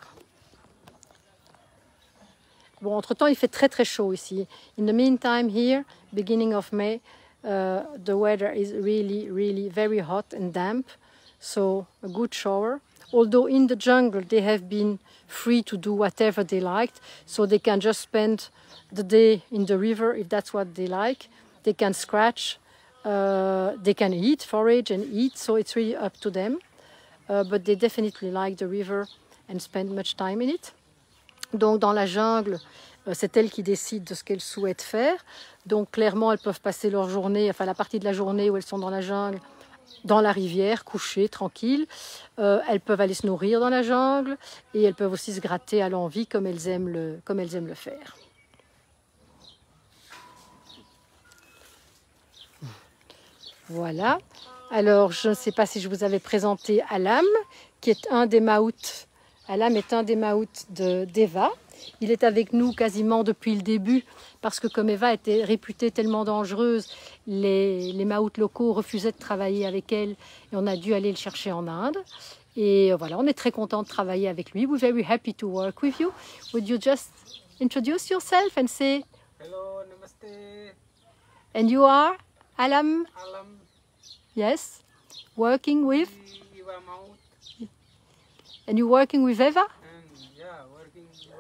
Bon, entre-temps, il fait très très chaud ici. In the meantime, here, beginning of May, the weather is really very hot and damp. So, a good shower. Although in the jungle, they have been free to do whatever they liked. So they can just spend the day in the river if that's what they like. They can scratch, they can eat, forage and eat, so it's really up to them. But they definitely like the river and spend much time in it. Donc dans la jungle, c'est elles qui décident de ce qu'elles souhaitent faire. Donc clairement, elles peuvent passer leur journée, enfin la partie de la journée où elles sont dans la jungle, dans la rivière, couchées, tranquilles. Elles peuvent aller se nourrir dans la jungle et elles peuvent aussi se gratter à l'envie comme elles aiment le faire. Voilà. Alors, je ne sais pas si je vous avais présenté Alam, qui est un des maouts. Alam est un des maouts d'Eva. Il est avec nous quasiment depuis le début, parce que comme Eva était réputée tellement dangereuse, les maouts locaux refusaient de travailler avec elle, et on a dû aller le chercher en Inde. Et voilà, on est très content de travailler avec lui. We're very happy to work with you. Would you just introduce yourself and say... Hello, namaste. And you are? Alam? Alam. Yes. Working with? Eva Maut. And you working with Eva? And yeah, working Eva.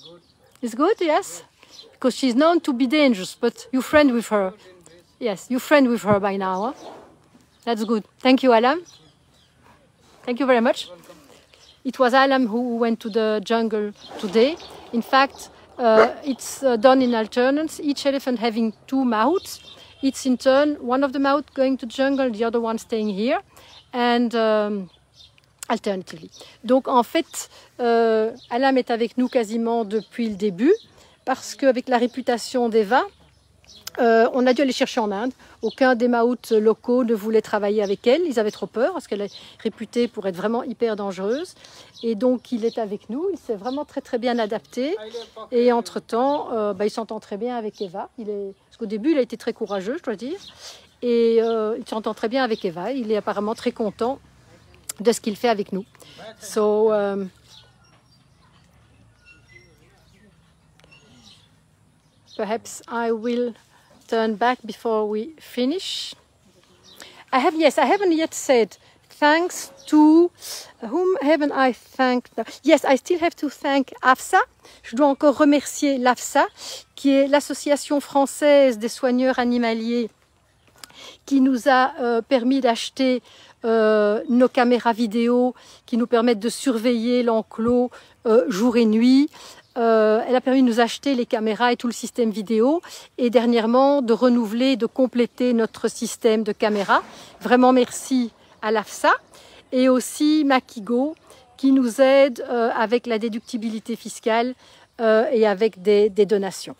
Good. It's good, yes? Because she's known to be dangerous, but you friend with her. Yes, you friend with her by now. Huh? That's good. Thank you, Alam. Thank you very much. It was Alam who went to the jungle today. In fact, it's done in alternance, each elephant having two mahouts. It's in turn, one of the mahouts going to the jungle, the other one staying here, and alternatively. Donc en fait, Alam est avec nous quasiment depuis le début, parce qu'avec la réputation d'Eva, on a dû aller chercher en Inde. Aucun des maouts locaux ne voulait travailler avec elle. Ils avaient trop peur parce qu'elle est réputée pour être vraiment hyper dangereuse. Et donc il est avec nous. Il s'est vraiment très bien adapté. Et entre-temps, il s'entend très bien avec Eva. Parce qu'au début, il a été très courageux, je dois dire. et il s'entend très bien avec Eva. Il est apparemment très content de ce qu'il fait avec nous. So, perhaps I will turn back before we finish. I haven't yet said thanks to whom haven't I thanked? Yes, I still have to thank AFSA. Je dois encore remercier l'AFSA, qui est l'association française des soigneurs animaliers, qui nous a permis d'acheter nos caméras vidéo qui nous permettent de surveiller l'enclos jour et nuit. Elle a permis de nous acheter les caméras et tout le système vidéo et dernièrement de renouveler, de compléter notre système de caméras. Vraiment merci à l'AFSA et aussi Makigo qui nous aide avec la déductibilité fiscale et avec des donations.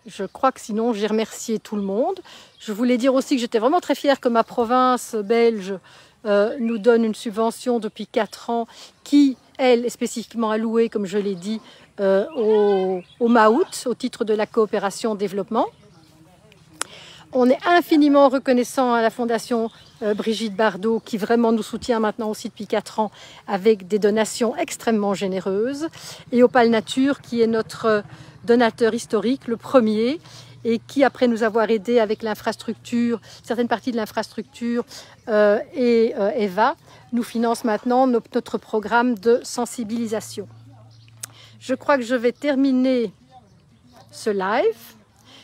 Je crois que sinon j'ai remercié tout le monde. Je voulais dire aussi que j'étais vraiment très fière que ma province belge nous donne une subvention depuis 4 ans qui, elle, est spécifiquement allouée, comme je l'ai dit, au Maout, au titre de la coopération développement. On est infiniment reconnaissant à la Fondation Brigitte Bardot qui vraiment nous soutient maintenant aussi depuis 4 ans avec des donations extrêmement généreuses et au Pal Nature qui est notre donateur historique, le premier, et qui, après nous avoir aidés avec l'infrastructure, certaines parties de l'infrastructure et Eva, nous finance maintenant notre programme de sensibilisation. Je crois que je vais terminer ce live.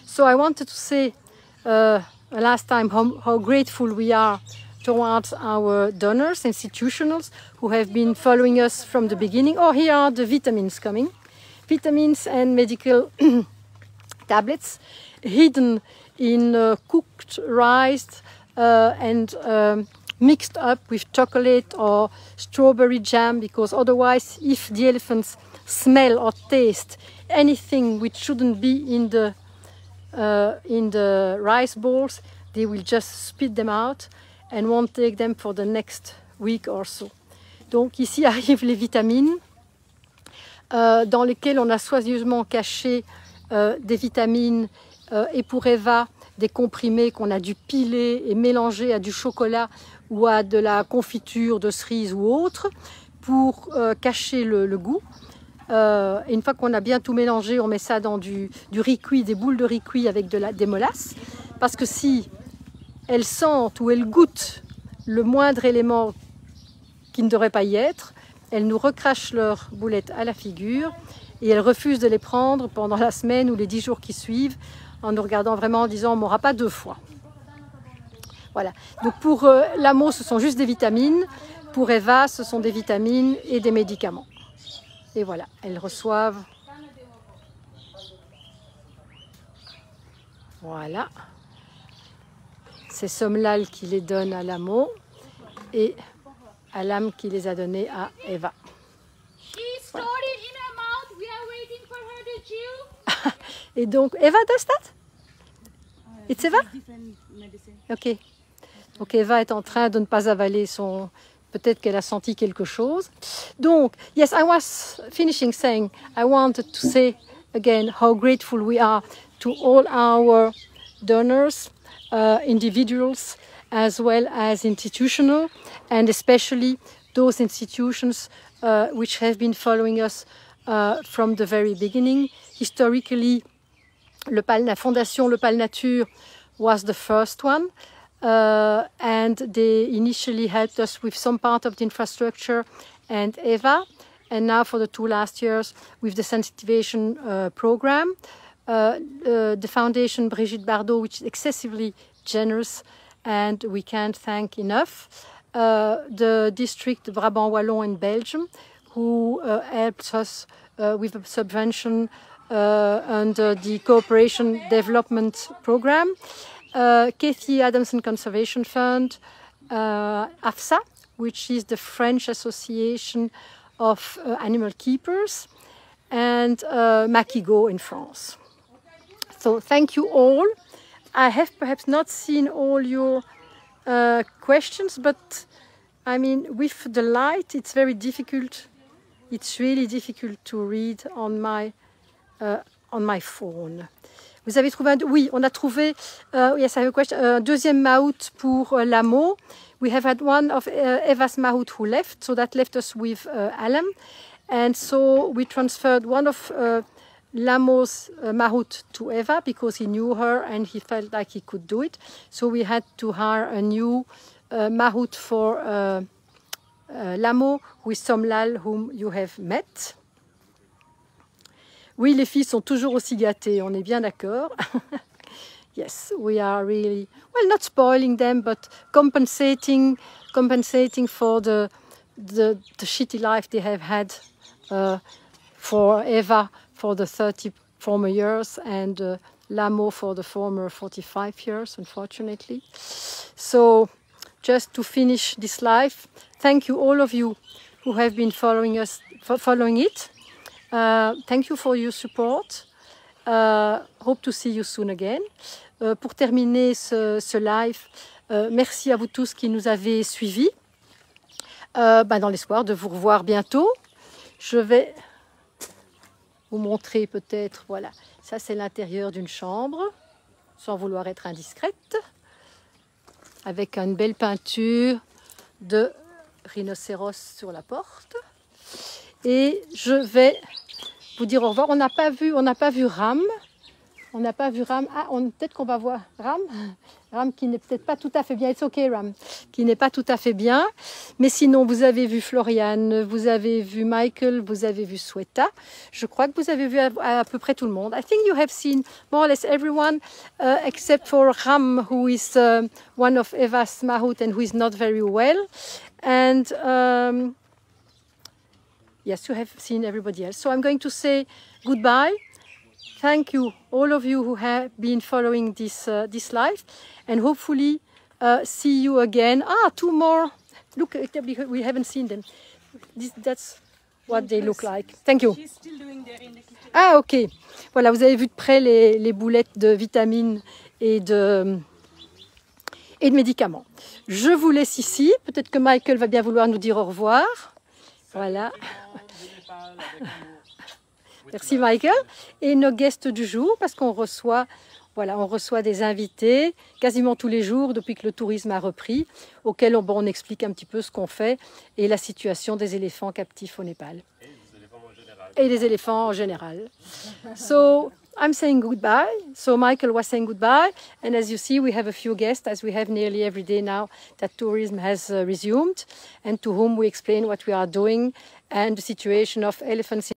So I wanted to say last time how grateful we are towards our donors, institutionals, who have been following us from the beginning. Oh, here are the vitamins coming. Vitamins and medical tablets hidden in cooked rice and mixed up with chocolate or strawberry jam, because otherwise if the elephants smell or taste anything which shouldn't be in the rice balls, they will just spit them out and won't take them for the next week or so. Donc ici arrivent les vitamines dans lesquelles on a soigneusement caché des vitamines et pour Eva des comprimés qu'on a dû piler et mélanger à du chocolat ou à de la confiture de cerise ou autre pour cacher le goût. Et une fois qu'on a bien tout mélangé, on met ça dans du riz cuit, des boules de riz cuit avec des molasses, parce que si elles sentent ou elles goûtent le moindre élément qui ne devrait pas y être, elles nous recrachent leurs boulettes à la figure et elles refusent de les prendre pendant la semaine ou les 10 jours qui suivent en nous regardant vraiment en disant on ne m'aura pas 2 fois. Voilà. Donc pour l'AMO, ce sont juste des vitamines. Pour Eva, ce sont des vitamines et des médicaments. Et voilà, elles reçoivent. Voilà. C'est Somlal qui les donne à l'AMO et Alam qui les a donnés à Eva. Voilà. Et donc, Eva does that? It's Eva? Ok. Donc Eva est en train de ne pas avaler son... Peut-être qu'elle a senti quelque chose. Donc, yes, I was finishing saying, I wanted to say again how grateful we are to all our donors, individuals, as well as institutional, and especially those institutions which have been following us from the very beginning. Historically, la Fondation Le Pal Nature was the first one. And they initially helped us with some part of the infrastructure and Eva, and now for the 2 last years with the sensitization program. The Foundation Brigitte Bardot, which is excessively generous and we can't thank enough. The district Brabant Wallon in Belgium, who helps us with a subvention under the Cooperation Development Program. Kathy Adamson Conservation Fund, AFSA, which is the French Association of Animal Keepers, and Makigo in France. So thank you all. I have perhaps not seen all your questions, but I mean, with the light, it's very difficult. It's really difficult to read on my phone. Vous avez trouvé oui, on a trouvé yes, I have a question. Un deuxième maout pour Lamo. We have had one of Eva's maout who left, so that left us with Alan. And so we transferred one of Lamo's maout to Eva because he knew her and he felt like he could do it. So we had to hire a new maout for Lamo with Somlal, whom you have met. Oui, les filles sont toujours aussi gâtées, on est bien d'accord. Yes, we are really, well, not spoiling them, but compensating for the shitty life they have had for Eva for the 30 former years and Lamo for the former 45 years, unfortunately. So, just to finish this live, thank you all of you who have been following it. Thank you for your support. Hope to see you soon again. Pour terminer ce live, merci à vous tous qui nous avez suivis. Dans l'espoir de vous revoir bientôt. Je vais vous montrer peut-être, voilà, ça c'est l'intérieur d'une chambre, sans vouloir être indiscrète, avec une belle peinture de rhinocéros sur la porte. Et je vais vous dire au revoir. On n'a pas vu Ram. On n'a pas vu Ram. Ah, peut-être qu'on va voir Ram. Ram qui n'est peut-être pas tout à fait bien. It's okay, Ram. Qui n'est pas tout à fait bien. Mais sinon, vous avez vu Floriane, vous avez vu Michael, vous avez vu Sweta. Je crois que vous avez vu à peu près tout le monde. I think you have seen more or less everyone, except for Ram, who is one of Eva's mahout and who is not very well. And yes, you have seen everybody else. So I'm going to say goodbye. Thank you, all of you who have been following this live, and hopefully see you again. Ah, two more. Look, we haven't seen them. That's what they look like. Thank you. She's still doing there in the kitchen. Ah, ok. Voilà, vous avez vu de près les boulettes de vitamines et de médicaments. Je vous laisse ici. Peut-être que Michael va bien vouloir nous dire au revoir. Voilà. Merci Michael. Et nos guests du jour, parce qu'on reçoit, voilà, on reçoit des invités quasiment tous les jours depuis que le tourisme a repris, auxquels on explique un petit peu ce qu'on fait et la situation des éléphants captifs au Népal. Et des éléphants en général. So, I'm saying goodbye. So Michael was saying goodbye. And as you see, we have a few guests, as we have nearly every day now that tourism has resumed, and to whom we explain what we are doing and the situation of elephants